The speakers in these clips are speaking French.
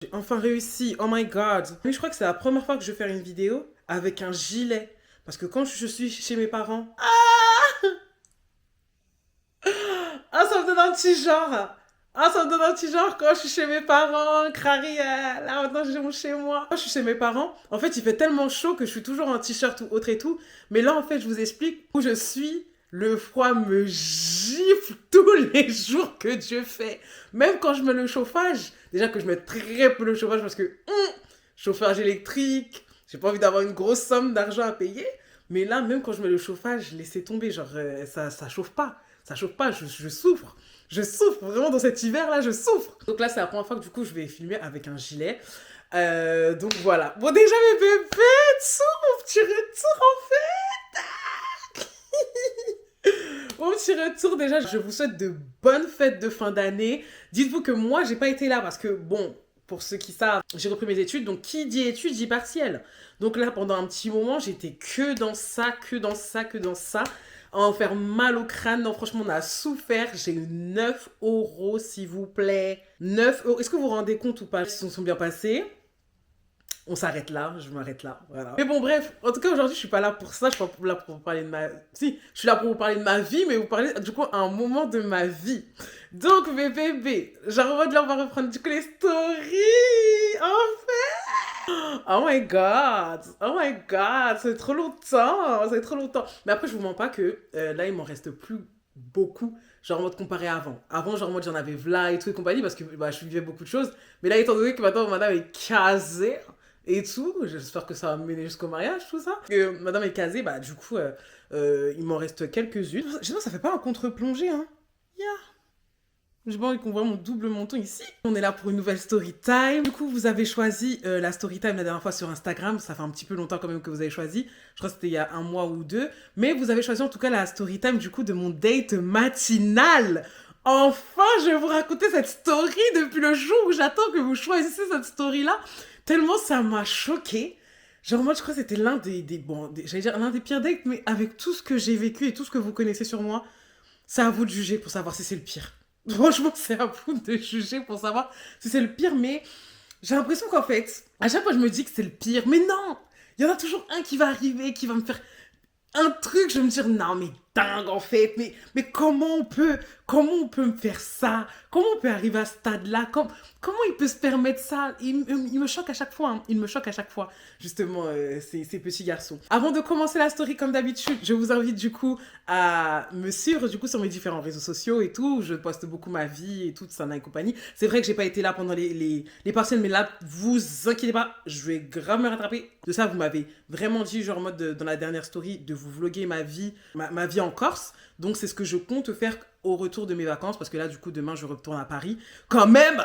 J'ai enfin réussi, oh my god. Mais je crois que c'est la première fois que je vais faire une vidéo avec un gilet. Parce que quand je suis chez mes parents... Ah, ça me donne un petit genre. Ah, ça me donne un petit genre quand je suis chez mes parents, crari, là maintenant j'ai mon chez moi. Quand je suis chez mes parents, en fait il fait tellement chaud que je suis toujours en t-shirt ou autre et tout. Mais là en fait je vous explique où je suis. Le froid me gifle tous les jours que Dieu fait. Même quand je mets le chauffage, déjà que je mets très peu le chauffage parce que chauffage électrique, j'ai pas envie d'avoir une grosse somme d'argent à payer. Mais là, même quand je mets le chauffage, laissez tomber, genre ça chauffe pas. Ça chauffe pas, je souffre. Je souffre vraiment dans cet hiver-là, je souffre. Donc là, c'est la première fois que du coup, je vais filmer avec un gilet. Donc voilà. Bon, déjà, mes bébés, dessous, mon petit retour en fait. Mon petit retour, déjà, je vous souhaite de bonnes fêtes de fin d'année. Dites-vous que moi, j'ai pas été là parce que, bon, pour ceux qui savent, j'ai repris mes études. Donc, qui dit études, dit partiel. Donc là, pendant un petit moment, j'étais que dans ça, que dans ça, que dans ça. À en faire mal au crâne. Non, franchement, on a souffert. J'ai eu 9 euros, s'il vous plaît. 9 euros. Est-ce que vous vous rendez compte ou pas? Ils se sont bien passés. On s'arrête là, je m'arrête là, voilà. Mais bon, bref, en tout cas, aujourd'hui, je suis pas là pour ça, je suis pas là pour vous parler de ma... Si, je suis là pour vous parler de ma vie, mais vous parler, du coup, à un moment de ma vie. Donc, mes bébés, genre, là, on va reprendre, du coup, les stories, en fait. Oh my god, c'est trop longtemps, c'est trop longtemps. Mais après, je vous mens pas que là, il m'en reste plus beaucoup, genre en mode comparé à avant. Avant, genre en mode j'en avais v'là et tout et compagnie, parce que bah, je vivais beaucoup de choses. Mais là, étant donné que maintenant, madame est casée, et tout. J'espère que ça va me mener jusqu'au mariage, tout ça. Madame est casée, bah du coup, il m'en reste quelques-unes. Sinon, ça fait pas un contre-plongée, hein. Yeah. J'ai pas envie qu'on voit mon double menton ici. On est là pour une nouvelle story time. Du coup, vous avez choisi la story time la dernière fois sur Instagram. Ça fait un petit peu longtemps quand même que vous avez choisi. Je crois que c'était il y a un mois ou deux. Mais vous avez choisi en tout cas la story time du coup de mon date matinal. Enfin, je vais vous raconter cette story depuis le jour où j'attends que vous choisissez cette story-là. Tellement ça m'a choquée. Genre moi, je crois que c'était l'un j'allais dire l'un des pires dates, mais avec tout ce que j'ai vécu et tout ce que vous connaissez sur moi, c'est à vous de juger pour savoir si c'est le pire. Franchement, c'est à vous de juger pour savoir si c'est le pire, mais j'ai l'impression qu'en fait, à chaque fois, je me dis que c'est le pire, mais non! Il y en a toujours un qui va arriver, qui va me faire un truc, je vais me dire, non, mais dingue, en fait, mais comment on peut me faire ça? Comment on peut arriver à ce stade-là? Comment il peut se permettre ça? Il me choque à chaque fois, hein. Il me choque à chaque fois, justement, ces petits garçons. Avant de commencer la story, comme d'habitude, je vous invite, du coup, à me suivre, du coup, sur mes différents réseaux sociaux et tout. Je poste beaucoup ma vie et tout, ça et compagnie. C'est vrai que j'ai pas été là pendant les partiels, mais là, vous inquiétez pas, je vais grave me rattraper. De ça, vous m'avez vraiment dit, genre, en mode, dans la dernière story, de vous vlogger ma vie, ma vie en Corse. Donc, c'est ce que je compte faire au retour de mes vacances, parce que là, du coup, demain, je retourne à Paris. Quand même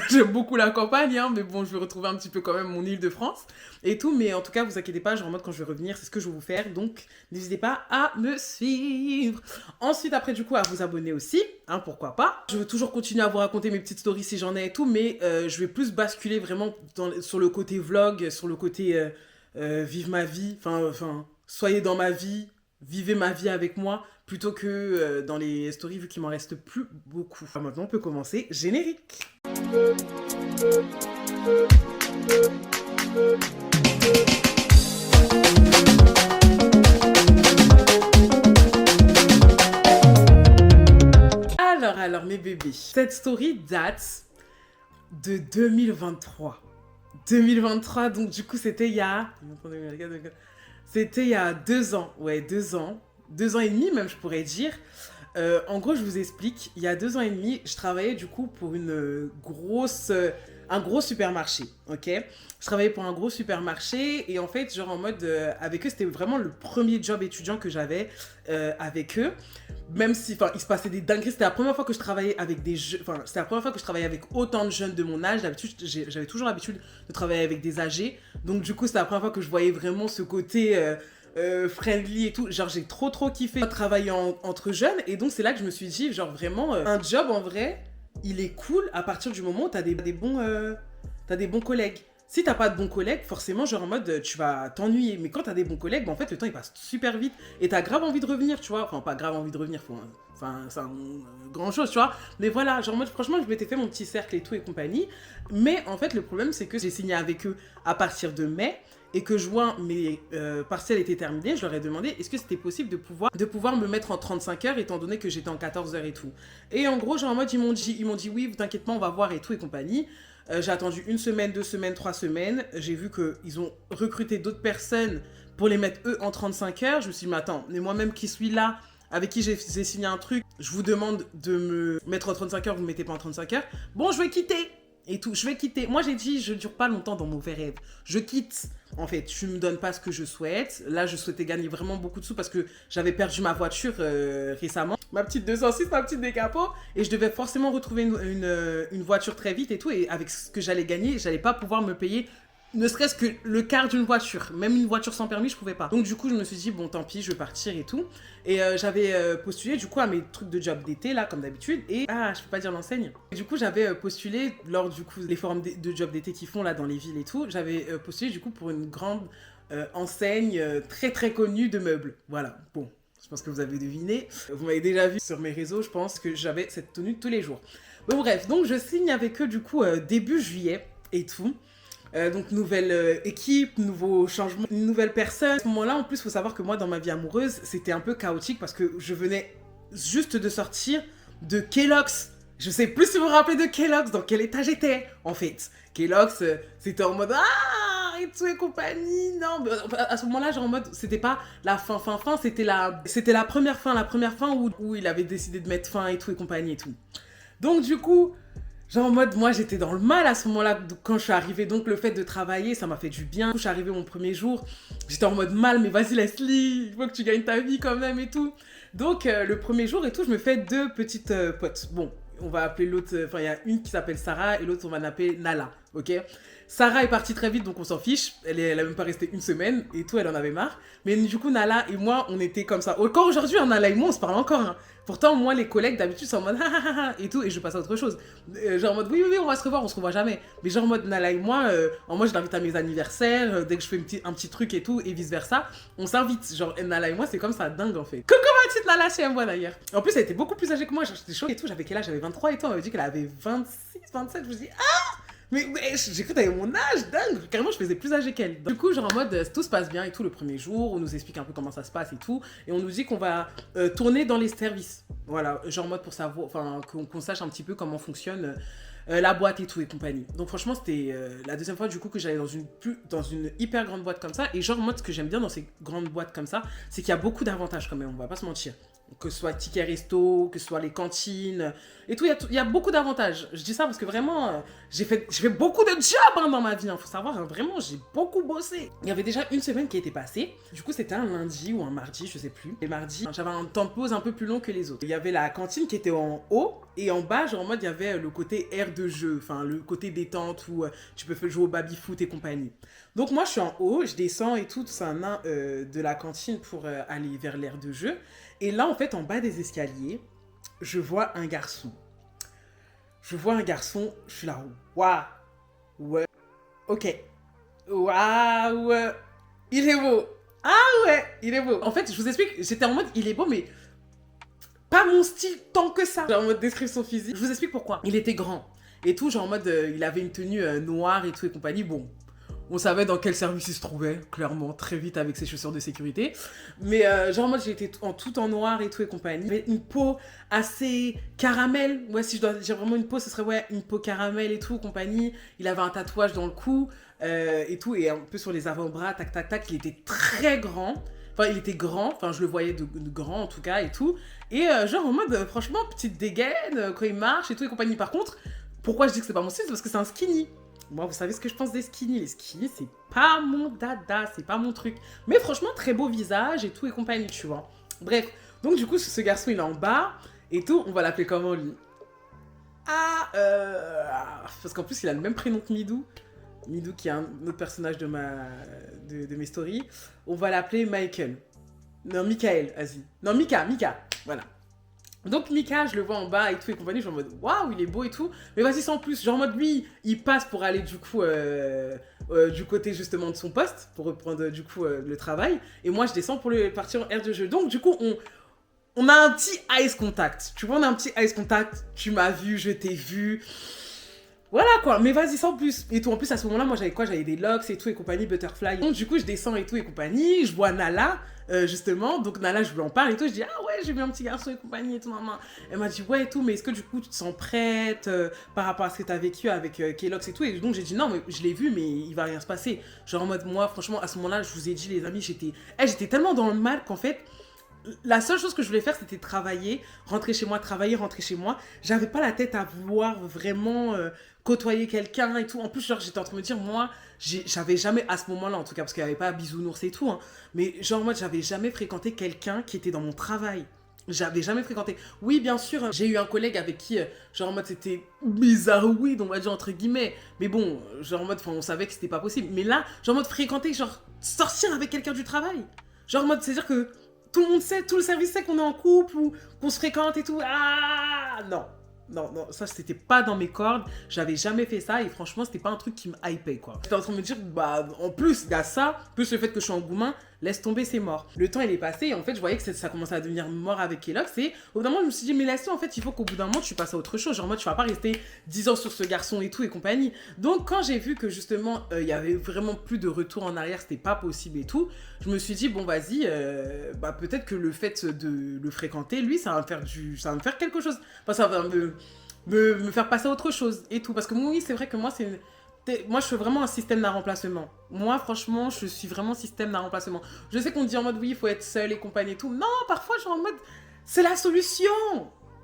j'aime beaucoup la campagne, hein, mais bon, je vais retrouver un petit peu quand même mon île de France et tout. Mais en tout cas, vous inquiétez pas, genre en mode quand je vais revenir, c'est ce que je vais vous faire. Donc, n'hésitez pas à me suivre. Ensuite, après, du coup, à vous abonner aussi, hein, pourquoi pas. Je veux toujours continuer à vous raconter mes petites stories si j'en ai et tout, mais je vais plus basculer vraiment sur le côté vlog, sur le côté vive ma vie, enfin, soyez dans ma vie, vivez ma vie avec moi, plutôt que dans les stories, vu qu'il m'en reste plus beaucoup. Enfin, maintenant, on peut commencer. Générique. Alors, mes bébés. Cette story date de 2023. 2023, donc du coup, c'était il y a... C'était il y a 2 ans. Ouais, 2 ans. 2 ans et demi même, je pourrais dire. En gros, je vous explique. Il y a 2 ans et demi, je travaillais du coup pour un gros supermarché, ok. Je travaillais pour un gros supermarché et en fait, genre en mode, avec eux, c'était vraiment le premier job étudiant que j'avais avec eux. Même si, enfin, il se passait des dingueries. C'était la première fois que je travaillais avec des jeunes, enfin, c'était la première fois que je travaillais avec autant de jeunes de mon âge. D'habitude, j'avais toujours l'habitude de travailler avec des âgés. Donc, du coup, c'était la première fois que je voyais vraiment ce côté friendly et tout. Genre, j'ai trop kiffé travailler entre jeunes. Et donc, c'est là que je me suis dit, genre, vraiment, un job en vrai, il est cool à partir du moment où t'as des bons collègues. Si t'as pas de bons collègues, forcément, genre en mode, tu vas t'ennuyer. Mais quand t'as des bons collègues, bah, en fait, le temps, il passe super vite. Et t'as grave envie de revenir, tu vois. Enfin, pas grave envie de revenir, enfin, c'est un grand chose, tu vois. Mais voilà, genre en mode, franchement, je m'étais fait mon petit cercle et tout et compagnie. Mais en fait, le problème, c'est que j'ai signé avec eux à partir de mai. Et que juin, mes partiels étaient terminés, je leur ai demandé est-ce que c'était possible de pouvoir me mettre en 35 heures, étant donné que j'étais en 14 heures et tout. Et en gros, genre en mode, ils m'ont dit oui, vous t'inquiète pas, on va voir et tout et compagnie. J'ai attendu 1 semaine, 2 semaines, 3 semaines. J'ai vu qu'ils ont recruté d'autres personnes pour les mettre eux en 35 heures. Je me suis dit, mais attends, mais moi-même qui suis là, avec qui j'ai signé un truc, je vous demande de me mettre en 35 heures, vous ne mettez pas en 35 heures. Bon, je vais quitter. Et tout, je vais quitter. Moi, j'ai dit, je dure pas longtemps dans mon rêve. Je quitte. En fait, tu me donnes pas ce que je souhaite. Là, je souhaitais gagner vraiment beaucoup de sous parce que j'avais perdu ma voiture récemment. Ma petite 206, ma petite décapo. Et je devais forcément retrouver une voiture très vite et tout. Et avec ce que j'allais gagner, j'allais pas pouvoir me payer ne serait-ce que le quart d'une voiture. Même une voiture sans permis, je pouvais pas. Donc du coup, je me suis dit, bon, tant pis, je vais partir et tout. Et j'avais postulé du coup à mes trucs de job d'été, là, comme d'habitude. Et, je peux pas dire l'enseigne. Et du coup, j'avais postulé, lors du coup, les forums de job d'été qu'ils font, là, dans les villes et tout. J'avais postulé du coup pour une grande enseigne très très connue de meubles. Voilà, bon. Je pense que vous avez deviné. Vous m'avez déjà vu sur mes réseaux, je pense que j'avais cette tenue tous les jours. Bon bref, donc je signe avec eux du coup début juillet et tout. Donc nouvelle équipe, nouveaux changements, une nouvelle personne. À ce moment-là, en plus, il faut savoir que moi, dans ma vie amoureuse, c'était un peu chaotique parce que je venais juste de sortir de Kellogg's. Je sais plus si vous vous rappelez de Kellogg's, dans quel état j'étais, en fait. Kellogg's, c'était en mode et tout et compagnie. Non, à ce moment-là, genre en mode, c'était pas la fin, c'était la première fin où il avait décidé de mettre fin et tout et compagnie et tout. Donc du coup, genre en mode, moi j'étais dans le mal à ce moment-là quand je suis arrivée. Donc le fait de travailler, ça m'a fait du bien. Je suis arrivée mon premier jour, j'étais en mode mal, mais vas-y Leslie, il faut que tu gagnes ta vie quand même et tout. Donc le premier jour et tout, je me fais 2 petites potes. Bon, on va appeler l'autre, enfin il y a une qui s'appelle Sarah et l'autre on va l'appeler Nala, ok. Sarah est partie très vite donc on s'en fiche, elle a même pas resté 1 semaine et tout, elle en avait marre. Mais du coup Nala et moi on était comme ça. Encore aujourd'hui, Nala et moi on se parle encore, hein. Pourtant, moi, les collègues, d'habitude, sont en mode et tout, et je passe à autre chose. Genre en mode, oui, on va se revoit jamais. Mais genre en mode, Nala et moi, moi, je l'invite à mes anniversaires, dès que je fais un petit truc et tout, et vice-versa, on s'invite. Genre, Nala et moi, c'est comme ça, dingue, en fait. Coucou ma petite Nala, chez moi, d'ailleurs. En plus, elle était beaucoup plus âgée que moi, j'étais choquée et tout, j'avais quel âge? J'avais 23 et tout, on m'avait dit qu'elle avait 26, 27, je me dis, mais j'ai cru que t'avais mon âge, dingue. Carrément, je faisais plus âgée qu'elle. Du coup, genre en mode, tout se passe bien et tout le premier jour. On nous explique un peu comment ça se passe et tout. Et on nous dit qu'on va tourner dans les services. Voilà, genre en mode pour savoir, enfin, qu'on sache un petit peu comment fonctionne la boîte et tout et compagnie. Donc franchement, c'était la deuxième fois du coup que j'allais dans une hyper grande boîte comme ça. Et genre en mode, ce que j'aime bien dans ces grandes boîtes comme ça, c'est qu'il y a beaucoup d'avantages quand même, on va pas se mentir. Que ce soit ticket resto, que ce soit les cantines et tout, il y a beaucoup d'avantages. Je dis ça parce que vraiment, j'ai fait beaucoup de jobs dans ma vie, faut savoir, hein, vraiment, j'ai beaucoup bossé. Il y avait déjà 1 semaine qui était passée, du coup c'était un lundi ou un mardi, je sais plus. Les mardis, j'avais un temps de pause un peu plus long que les autres. Il y avait la cantine qui était en haut, et en bas, genre en mode, il y avait le côté air de jeu, enfin le côté détente où tu peux jouer au baby-foot et compagnie. Donc moi je suis en haut, je descends et tout ça de la cantine pour aller vers l'air de jeu. Et là, en fait, en bas des escaliers, je vois un garçon. Je suis là, waouh, ouais, ok, waouh, il est beau. Ah ouais, il est beau. En fait, je vous explique, j'étais en mode, il est beau, mais pas mon style tant que ça. Genre en mode description physique. Je vous explique pourquoi. Il était grand et tout, genre en mode, il avait une tenue noire et tout et compagnie, bon. On savait dans quel service il se trouvait, clairement, très vite avec ses chaussures de sécurité. Mais genre moi, j'étais tout en noir et tout et compagnie. Il avait une peau assez caramel. Ouais, si je dois dire vraiment une peau, ce serait ouais, une peau caramel et tout, compagnie. Il avait un tatouage dans le cou et tout. Et un peu sur les avant-bras, tac, tac, tac. Il était très grand. Enfin, il était grand. Enfin, je le voyais de grand en tout cas et tout. Et genre en mode, franchement, petite dégaine quand il marche et tout et compagnie. Par contre, pourquoi je dis que c'est pas mon style? C'est parce que c'est un skinny. Moi, vous savez ce que je pense des skinny. Les skinny, c'est pas mon dada, c'est pas mon truc. Mais franchement, très beau visage et tout et compagnie, tu vois. Bref, donc du coup, ce garçon, il est en bas et tout. On va l'appeler comment, lui? Parce qu'en plus, il a le même prénom que Midou. Midou, qui est un autre personnage de mes stories. On va l'appeler Michael. Non, Michael, vas-y. Non, Mika, voilà. Donc Mika, je le vois en bas et tout et compagnie, je suis en mode waouh, il est beau et tout. Mais vas-y, sans plus. Genre en mode lui, il passe pour aller du coup du côté justement de son poste, pour reprendre du coup le travail. Et moi, je descends pour partir en aire de jeu. Donc du coup, on a un petit ice contact. Tu vois, on a un petit ice contact. Tu m'as vu, je t'ai vu. Voilà quoi, mais vas-y sans plus. Et tout, en plus à ce moment-là, moi j'avais quoi? J'avais des locks et tout et compagnie, butterfly. Donc du coup, je descends et tout et compagnie. Je vois Nala, justement. Donc Nala, je lui en parle et tout. Je dis, ah ouais, j'ai vu un petit garçon et compagnie et tout, maman. Elle m'a dit, ouais et tout, mais est-ce que du coup tu te sens prête par rapport à ce que t'as vécu avec Kelox et tout? Et donc j'ai dit, non, mais je l'ai vu, mais il va rien se passer. Genre en mode, moi, franchement, à ce moment-là, je vous ai dit, les amis, j'étais tellement dans le mal qu'en fait, la seule chose que je voulais faire, c'était travailler, rentrer chez moi, travailler, rentrer chez moi. J'avais pas la tête à vouloir vraiment côtoyer quelqu'un et tout. En plus, genre, j'étais en train de me dire, moi, j'avais jamais, à ce moment-là en tout cas, parce qu'il n'y avait pas bisounours et tout, hein, mais genre, moi, j'avais jamais fréquenté quelqu'un qui était dans mon travail. J'avais jamais fréquenté. Oui, bien sûr, j'ai eu un collègue avec qui, genre, en mode, c'était bizarre, oui, on va dire entre guillemets. Mais bon, genre, en mode, on savait que c'était pas possible. Mais là, genre, en mode, fréquenter, genre, sortir avec quelqu'un du travail. Genre, en mode, c'est-à-dire que tout le monde sait, tout le service sait qu'on est en couple ou qu'on se fréquente et tout. Ah non, non, non, ça c'était pas dans mes cordes. J'avais jamais fait ça et franchement, c'était pas un truc qui me hypait quoi. J'étais en train de me dire, bah en plus, il y a ça, plus le fait que je suis en Goumin, laisse tomber, c'est mort. Le temps il est passé et en fait, je voyais que ça commençait à devenir mort avec Kelox et au bout d'un moment, je me suis dit, mais laisse-le, en fait, il faut qu'au bout d'un moment, tu passes à autre chose. Genre, moi, tu vas pas rester 10 ans sur ce garçon et tout et compagnie. Donc, quand j'ai vu que justement, il y avait vraiment plus de retour en arrière, c'était pas possible et tout, je me suis dit, bon, vas-y, bah, peut-être que le fait de le fréquenter, lui, ça va me faire quelque chose. Enfin, ça va me faire passer à autre chose et tout. Parce que oui, c'est vrai que moi, moi, je suis vraiment un système d'un remplacement. Moi, franchement, je suis vraiment système d'un remplacement. Je sais qu'on dit en mode, oui, il faut être seul et compagnie et tout. Non, parfois, genre en mode, c'est la solution.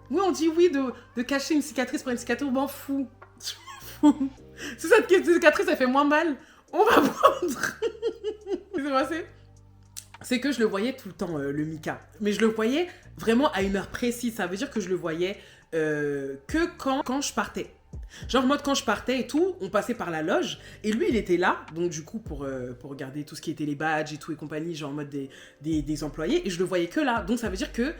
Oui, on dit oui de cacher une cicatrice pour une cicatrice, je m'en fous. Je m'en fous. Si cette cicatrice, elle fait moins mal, on va prendre. C'est passé. C'est que je le voyais tout le temps, le Mika. Mais je le voyais vraiment à une heure précise. Ça veut dire que je le voyais que quand je partais. Genre, en mode, quand je partais et tout, on passait par la loge. Et lui, il était là, donc du coup, pour regarder tout ce qui était les badges et tout et compagnie, genre en mode des employés. Et je le voyais que là. Donc, ça veut dire que...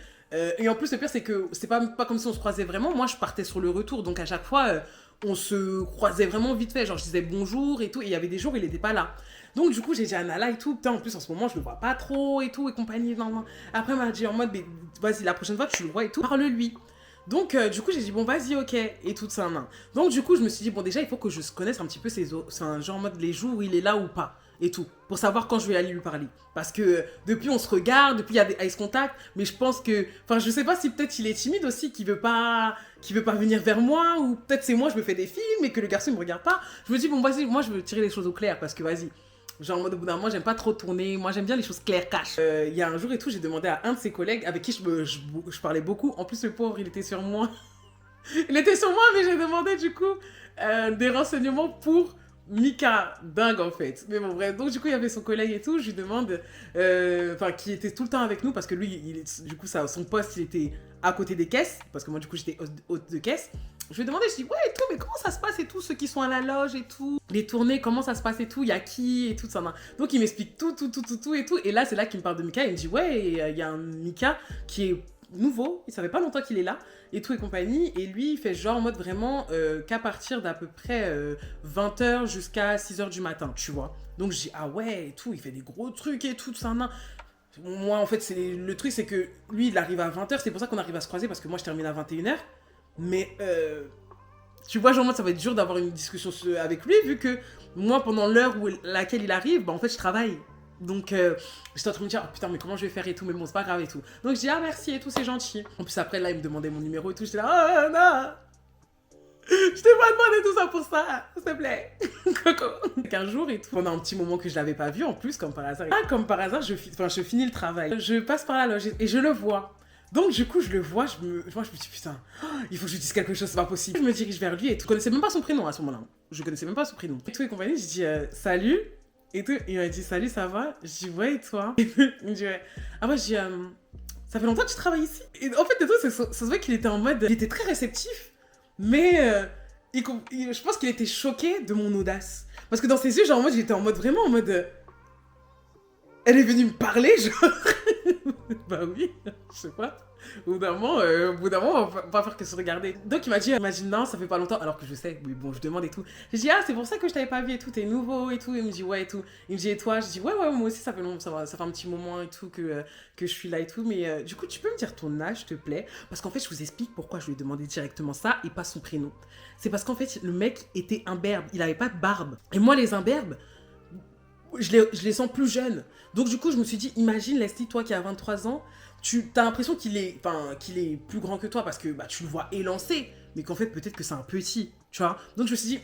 et en plus, le pire, c'est que c'est pas comme si on se croisait vraiment. Moi, je partais sur le retour. Donc, à chaque fois, on se croisait vraiment vite fait. Genre, je disais bonjour et tout. Et il y avait des jours où il était pas là. Donc, du coup, j'ai dit à Nala et tout. Putain, en plus, en ce moment, je le vois pas trop et tout et compagnie. Non, non. Après, elle m'a dit en mode, mais vas-y, la prochaine fois, tu le vois et tout. Parle-lui. Donc, du coup, j'ai dit, bon, vas-y, ok, et tout ça, non. Donc, du coup, je me suis dit, bon, déjà, il faut que je connaisse un petit peu c'est un genre en mode les jours où il est là ou pas, et tout, pour savoir quand je vais aller lui parler. Parce que depuis, on se regarde, depuis, il y a des ice contact, mais je pense que, enfin, je sais pas si peut-être il est timide aussi, qu'il veut pas venir vers moi, ou peut-être c'est moi, je me fais des films, et que le garçon, il me regarde pas. Je me dis, bon, vas-y, moi, je veux tirer les choses au clair, parce que, vas-y. Genre, en mode, au bout d'un moment, j'aime pas trop tourner. Moi, j'aime bien les choses claires, cash. Il y a un jour et tout, j'ai demandé à un de ses collègues avec qui je parlais beaucoup. En plus, le pauvre, il était sur moi. Il était sur moi, mais j'ai demandé du coup des renseignements pour Mika, dingue en fait. Mais bon, bref, donc du coup, il y avait son collègue et tout. Je lui demande, enfin, qui était tout le temps avec nous parce que lui, du coup, son poste, il était à côté des caisses. Parce que moi, du coup, j'étais hôte de caisse. Je lui ai demandé, je dis, ouais, et tout, mais comment ça se passe et tout, ceux qui sont à la loge et tout, les tournées, comment ça se passe et tout, il y a qui et tout ça. Donc, il m'explique tout et tout. Et là, c'est là qu'il me parle de Mika. Il me dit, ouais, il y a un Mika qui est nouveau, il savait pas longtemps qu'il est là, et tout et compagnie, et lui, il fait genre en mode vraiment qu'à partir d'à peu près 20h jusqu'à 6h du matin, tu vois. Donc, je dis, ah ouais, et tout, il fait des gros trucs et tout ça, nan. Moi, en fait, le truc, c'est que lui, il arrive à 20h, c'est pour ça qu'on arrive à se croiser, parce que moi, je termine à 21h. Mais, tu vois, genre, moi, ça va être dur d'avoir une discussion avec lui, vu que moi, pendant l'heure laquelle il arrive, bah, en fait, je travaille. Donc, j'étais en train de me dire, oh, putain, mais comment je vais faire et tout, mais bon, c'est pas grave et tout. Donc, je dis, ah, merci et tout, c'est gentil. En plus, après, là, il me demandait mon numéro et tout. J'étais là, oh, non, je t'ai pas demandé tout ça pour ça, s'il te plaît. Coco. Un jour et tout, pendant un petit moment que je l'avais pas vu, en plus, comme par hasard. Ah, comme par hasard, je finis le travail. Je passe par la loge et je le vois. Donc, du coup, je le vois, je me dis, putain, il faut que je lui dise quelque chose, c'est pas possible. Je me dirige vers lui et tout. Je connaissais même pas son prénom à ce moment-là. Je connaissais même pas son prénom. Et tout et compagnie, je dis, salut. Et tout, il m'a dit, salut, ça va? Je dis, ouais, et toi? Il me dit, ouais. Ah ouais, je dis, ça fait longtemps que tu travailles ici? Et en fait, ça se voit qu'il était en mode, il était très réceptif, mais je pense qu'il était choqué de mon audace. Parce que dans ses yeux, genre, en mode, j'étais en mode, vraiment en mode, elle est venue me parler, genre. Bah oui, je sais pas. Au bout d'un moment, on va pas faire que se regarder. Donc il m'a dit, imagine, non, ça fait pas longtemps, alors que je sais, mais bon, je demande et tout. J'ai dit, ah, c'est pour ça que je t'avais pas vu et tout, t'es nouveau et tout. Il me dit, ouais et tout. Il me dit, et toi? Je dis, ouais, moi aussi, ça fait long, ça fait un petit moment et tout que je suis là et tout. Mais du coup, tu peux me dire ton âge, s'il te plaît? Parce qu'en fait, je vous explique pourquoi je lui ai demandé directement ça et pas son prénom. C'est parce qu'en fait, le mec était imberbe, il avait pas de barbe. Et moi, les imberbes, je les sens plus jeunes. Donc du coup, je me suis dit, imagine Leslie, toi qui as 23 ans, tu as l'impression qu'il est plus grand que toi parce que bah, tu le vois élancé, mais qu'en fait, peut-être que c'est un petit, tu vois. Donc je me suis dit,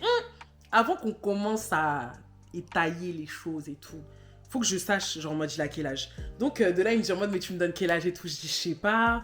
avant qu'on commence à étayer les choses et tout, faut que je sache, genre, en mode, il a quel âge. Donc de là, il me dit en mode, mais tu me donnes quel âge et tout. Je dis, je sais pas.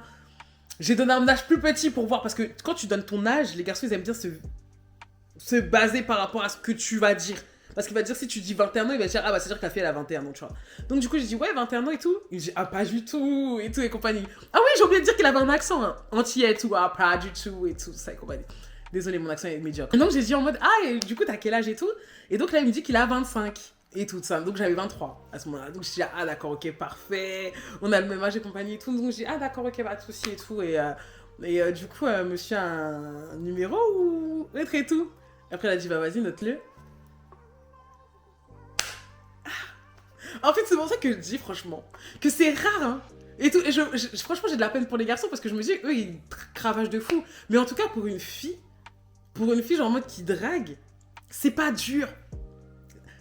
J'ai donné un âge plus petit pour voir, parce que quand tu donnes ton âge, les garçons, ils aiment bien se baser par rapport à ce que tu vas dire. Parce qu'il va dire, si tu dis 21 ans, il va dire, ah bah c'est-à-dire que la fille elle a 21 ans, tu vois. Donc du coup, j'ai dit, ouais, 21 ans et tout. Il dit, ah pas du tout, et tout, et compagnie. Ah oui, j'ai oublié de dire qu'il avait un accent, hein, entier et tout, ah pas du tout, et tout, ça et compagnie. Désolé, mon accent est médiocre. Et donc j'ai dit en mode, ah, et du coup, t'as quel âge et tout. Et donc là, il me dit qu'il a 25 et tout ça. Donc j'avais 23 à ce moment-là. Donc je dis, ah d'accord, ok, parfait. On a le même âge et compagnie et tout. Donc je dis, ah d'accord, ok, pas de soucis et tout. Et du coup, monsieur a un numéro ou lettre et tout. Après, elle a dit, bah vas-y, note-le. En fait, c'est pour ça que je dis, franchement, que c'est rare, hein. Et tout. Et franchement, j'ai de la peine pour les garçons parce que je me dis, eux, ils cravagent de fou. Mais en tout cas, pour une fille, genre en mode qui drague, c'est pas dur.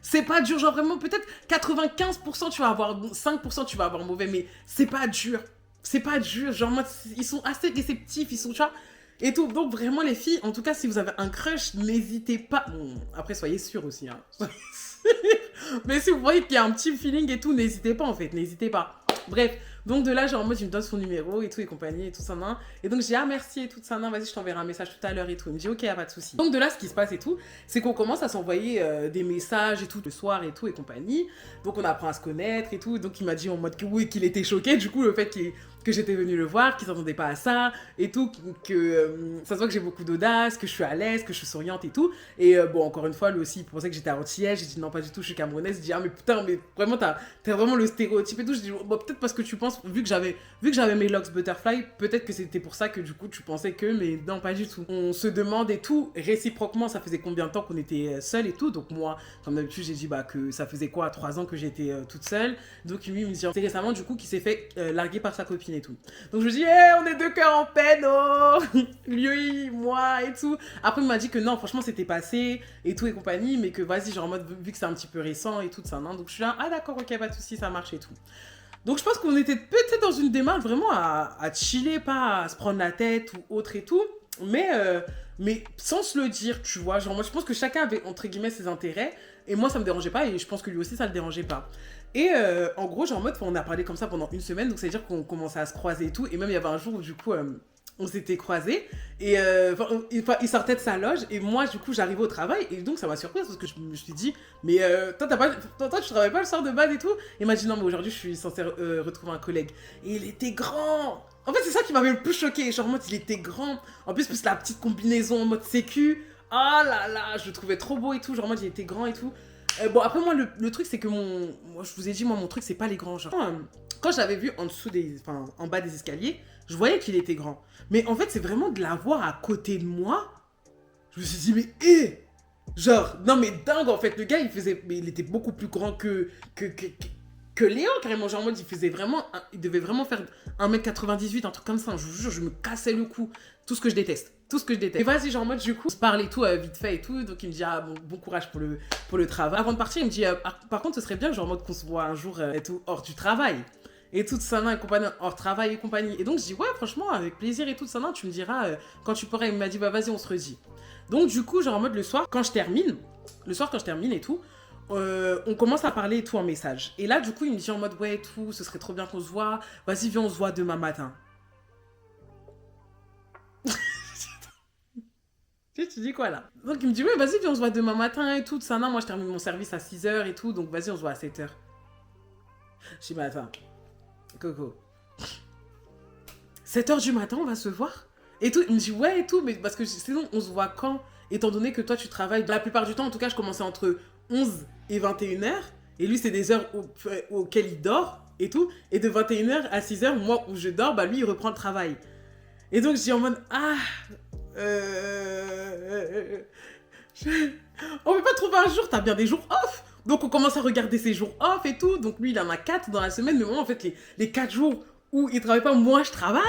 C'est pas dur, genre vraiment, peut-être 95% tu vas avoir, 5% tu vas avoir mauvais, mais c'est pas dur. C'est pas dur, genre moi, ils sont assez réceptifs, ils sont, tu vois, et tout. Donc vraiment les filles, en tout cas, si vous avez un crush, n'hésitez pas. Bon, après, soyez sûrs aussi, hein. Soyez sûrs. Mais si vous voyez qu'il y a un petit feeling et tout, n'hésitez pas en fait, n'hésitez pas. Bref, donc de là, genre en mode, il me donne son numéro et tout et compagnie et tout ça, nan. Et donc j'ai ah merci et tout ça, nan, vas-y, je t'enverrai un message tout à l'heure et tout. Il me dit ok, y a pas de souci. Donc de là, ce qui se passe et tout, c'est qu'on commence à s'envoyer des messages et tout le soir et tout et compagnie. Donc on apprend à se connaître et tout. Donc il m'a dit en mode que oui, qu'il était choqué du coup le fait que j'étais venue le voir, qu'il s'attendait pas à ça et tout, que ça se voit que j'ai beaucoup d'audace, que je suis à l'aise, que je suis souriante et tout. Et bon, encore une fois, lui aussi, il pensait que j'étais antillaise. J'ai dit non, pas du tout, je suis camerounaise. Il dit ah, mais putain, mais vraiment, t'as vraiment le stéréotype et tout. Je dis bon, peut-être parce que tu penses, vu que j'avais mes locks butterfly, peut-être que c'était pour ça que du coup, tu pensais que, mais non, pas du tout. On se demande et tout, réciproquement, ça faisait combien de temps qu'on était seuls et tout. Donc moi, comme d'habitude, j'ai dit bah, que ça faisait quoi, 3 ans que j'étais toute seule. Donc lui, il me dit c'est récemment, du coup, qu'il s'est fait larguer par sa copine et tout. Donc je me dis, hey, on est deux cœurs en peine, oh lui, moi et tout. Après, il m'a dit que non, franchement, c'était passé et tout et compagnie, mais que vas-y, genre en mode, vu que c'est un petit peu récent et tout ça, non. Donc je suis là, ah d'accord, ok, pas de soucis, ça marche et tout. Donc je pense qu'on était peut-être dans une démarche vraiment à chiller, pas à se prendre la tête ou autre et tout, mais sans se le dire, tu vois. Genre moi, je pense que chacun avait, entre guillemets, ses intérêts, et moi, ça me dérangeait pas, et je pense que lui aussi, ça le dérangeait pas. Et en gros, genre en mode, on a parlé comme ça pendant une semaine, donc ça veut dire qu'on commençait à se croiser et tout. Et même il y avait un jour où du coup, on s'était croisés. Et il sortait de sa loge. Et moi, du coup, j'arrivais au travail. Et donc ça m'a surprise parce que je me suis dit, mais toi, tu travailles pas le soir de base et tout. Et il m'a dit, non, mais aujourd'hui, je suis censée retrouver un collègue. Et il était grand. En fait, c'est ça qui m'avait le plus choqué. Genre en mode, il était grand. En plus la petite combinaison en mode sécu. Ah là là, je le trouvais trop beau et tout. Genre en mode, il était grand et tout. Bon, après, moi, le truc, c'est que moi, je vous ai dit, moi, mon truc, c'est pas les grands. Genre, quand je l'avais vu en bas des escaliers, je voyais qu'il était grand. Mais en fait, c'est vraiment de l'avoir à côté de moi. Je me suis dit, mais genre, non, mais dingue, en fait. Le gars, il était beaucoup plus grand que Léon, carrément. Genre, en mode, il devait vraiment faire 1m98, un truc comme ça. Je vous jure, je me cassais le cou. Tout ce que je déteste. Et vas-y, genre en mode, du coup, on se parle et tout, vite fait et tout. Donc il me dit, ah bon courage pour le travail. Avant de partir, il me dit, par contre, ce serait bien, genre en mode qu'on se voit un jour et tout, hors du travail. Et tout ça, et compagnie, hors travail et compagnie. Et donc je dis, ouais, franchement, avec plaisir et tout ça, tu me diras quand tu pourras. Il m'a dit, bah vas-y, on se redit. Donc du coup, genre en mode, le soir, quand je termine et tout, on commence à parler et tout en message. Et là, du coup, il me dit en mode, ouais, et tout, ce serait trop bien qu'on se voit. Vas-y, viens, on se voit demain matin. Tu dis quoi là? Donc il me dit ouais vas-y viens on se voit demain matin et tout ça. Non moi je termine mon service à 6h et tout donc vas-y on se voit à 7h. Je dis mais attends Coco 7h du matin on va se voir et tout. Il me dit ouais et tout mais parce que sinon on se voit quand étant donné que toi tu travailles la plupart du temps. En tout cas je commençais entre 11 et 21h et lui c'est des heures auxquelles il dort et tout. Et de 21h à 6h, moi où je dors, bah lui il reprend le travail. Et donc je dis en mode, on peut pas trouver un jour, t'as bien des jours off. Donc on commence à regarder ses jours off et tout. Donc lui il en a 4 dans la semaine, mais moi en fait les 4 jours où il travaille pas, moi je travaille.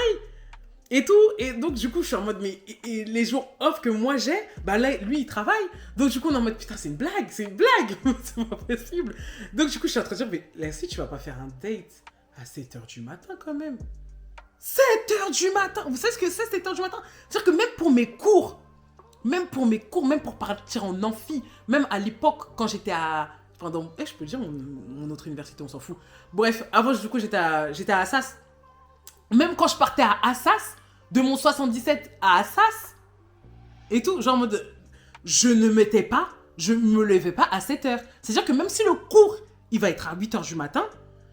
Et tout, et donc du coup je suis en mode, mais et les jours off que moi j'ai, bah là lui il travaille, donc du coup on est en mode putain c'est une blague, c'est pas possible. Donc du coup je suis en train de dire, mais Leslie tu vas pas faire un date à 7h du matin quand même. 7h du matin, vous savez ce que c'est 7h du matin? C'est-à-dire que même pour mes cours, même pour partir en amphi, même à l'époque quand j'étais à... Pendant, je peux dire mon autre université, on s'en fout. Bref, avant du coup j'étais à Assas. Même quand je partais à Assas, de mon 77 à Assas, et tout, genre en mode, je ne mettais pas, je me levais pas à 7h. C'est-à-dire que même si le cours, il va être à 8h du matin,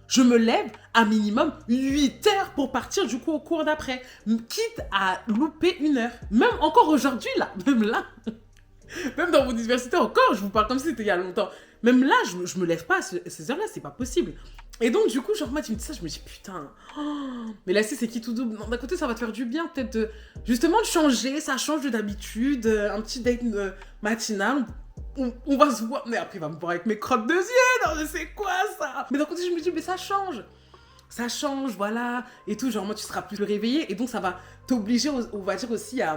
je me lève à minimum 8h pour partir du coup au cours d'après, quitte à louper 1 heure. Même encore aujourd'hui, là, même là, même dans mon université encore, je vous parle comme si c'était il y a longtemps. Même là, je me lève pas à ces heures-là, c'est pas possible. Et donc, du coup, genre, moi, tu me dis ça, je me dis, putain, mais là, c'est qui tout double. D'un côté, ça va te faire du bien, peut-être, justement, de changer, ça change de d'habitude, un petit date matinal, on va se voir, mais après, il va me voir avec mes crottes de yeux, non, mais c'est quoi, ça? Mais d'un côté, je me dis, mais ça change, voilà, et tout, genre, moi, tu seras plus réveillé, et donc, ça va t'obliger, on va dire aussi, à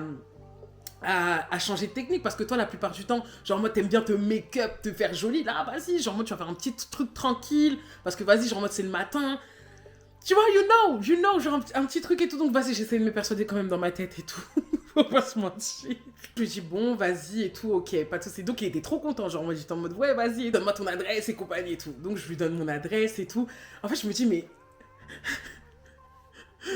changer de technique, parce que toi la plupart du temps genre moi t'aimes bien te make-up, te faire jolie, là vas-y genre moi tu vas faire un petit truc tranquille parce que vas-y genre moi c'est le matin, tu vois, you know genre un petit truc et tout, donc vas-y j'essaie de me persuader quand même dans ma tête et tout. Faut pas se mentir, je lui dis bon vas-y et tout, ok pas de soucis, donc il était trop content, genre moi j'étais en mode ouais vas-y donne-moi ton adresse et compagnie et tout, donc je lui donne mon adresse et tout. En fait je me dis mais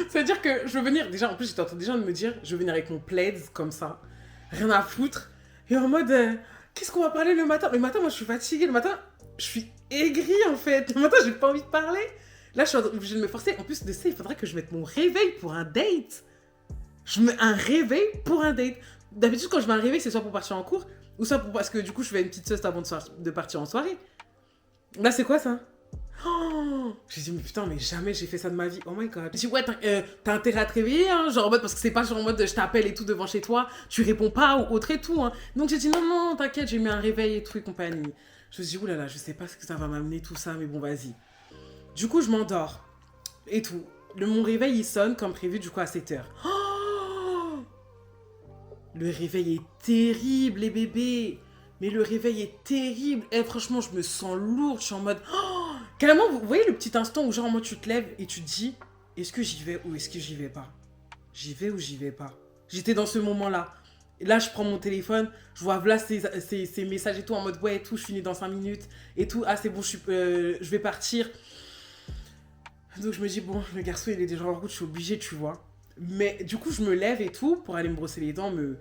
c'est à dire que je veux venir, déjà en plus j'étais en train déjà de me dire je veux venir avec mon plaid comme ça, rien à foutre. Et en mode, qu'est-ce qu'on va parler le matin? Le matin, moi, je suis fatiguée. Le matin, je suis aigrie, en fait. Le matin, j'ai pas envie de parler. Là, je suis obligée de me forcer. En plus de ça, il faudrait que je mette mon réveil pour un date. Je mets un réveil pour un date. D'habitude, quand je mets un réveil, c'est soit pour partir en cours, ou soit parce que du coup, je fais une petite sieste avant de partir en soirée. Là, c'est quoi ça? J'ai dit, mais putain, mais jamais j'ai fait ça de ma vie. Oh my god. J'ai dit, ouais, t'as intérêt à te réveiller, hein, genre en mode, parce que c'est pas genre en mode je t'appelle et tout devant chez toi, tu réponds pas ou autre et tout. Hein. Donc j'ai dit, non, t'inquiète, j'ai mis un réveil et tout et compagnie. Je me suis dit, oulala, je sais pas ce que ça va m'amener tout ça, mais bon, vas-y. Du coup, je m'endors et tout. Mon réveil, il sonne comme prévu, du coup, à 7h. Le réveil est terrible, les bébés. Mais le réveil est terrible. Eh, franchement, je me sens lourde. Je suis en mode... Carrément, vous voyez le petit instant où genre moi tu te lèves et tu te dis est-ce que j'y vais ou est-ce que j'y vais pas? J'y vais ou j'y vais pas? J'étais dans ce moment-là. Et là, je prends mon téléphone, je vois là ces messages et tout en mode ouais et tout, je finis dans 5 minutes et tout. Ah c'est bon, je vais partir. Donc je me dis bon, le garçon il est déjà en route, je suis obligée, tu vois. Mais du coup, je me lève et tout pour aller me brosser les dents, me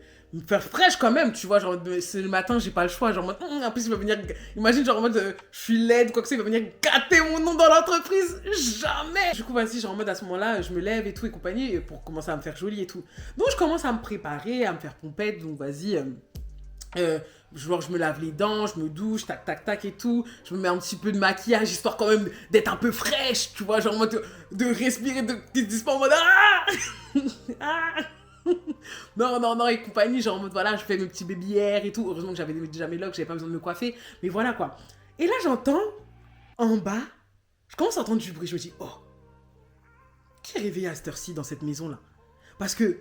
faire fraîche quand même, tu vois. Genre, c'est le matin, j'ai pas le choix. Genre, en mode, en plus, il va venir. Imagine, genre, en mode, je suis laide, quoi que ce soit, il va venir gâter mon nom dans l'entreprise. Jamais! Du coup, vas-y, genre, en mode, à ce moment-là, je me lève et tout et compagnie pour commencer à me faire jolie et tout. Donc, je commence à me préparer, à me faire pompette. Donc, vas-y. Genre, je me lave les dents, je me douche, tac, tac, tac et tout. Je me mets un petit peu de maquillage, histoire quand même d'être un peu fraîche, tu vois. Genre, en mode, de respirer, de pas en mode, ah! Ah non, et compagnie, genre en mode voilà, je fais mes petits baby hair et tout. Heureusement que j'avais déjà mes locks, j'avais pas besoin de me coiffer. Mais voilà quoi. Et là, j'entends en bas, je commence à entendre du bruit. Je me dis, oh, qui est réveillé à cette heure-ci dans cette maison-là? Parce que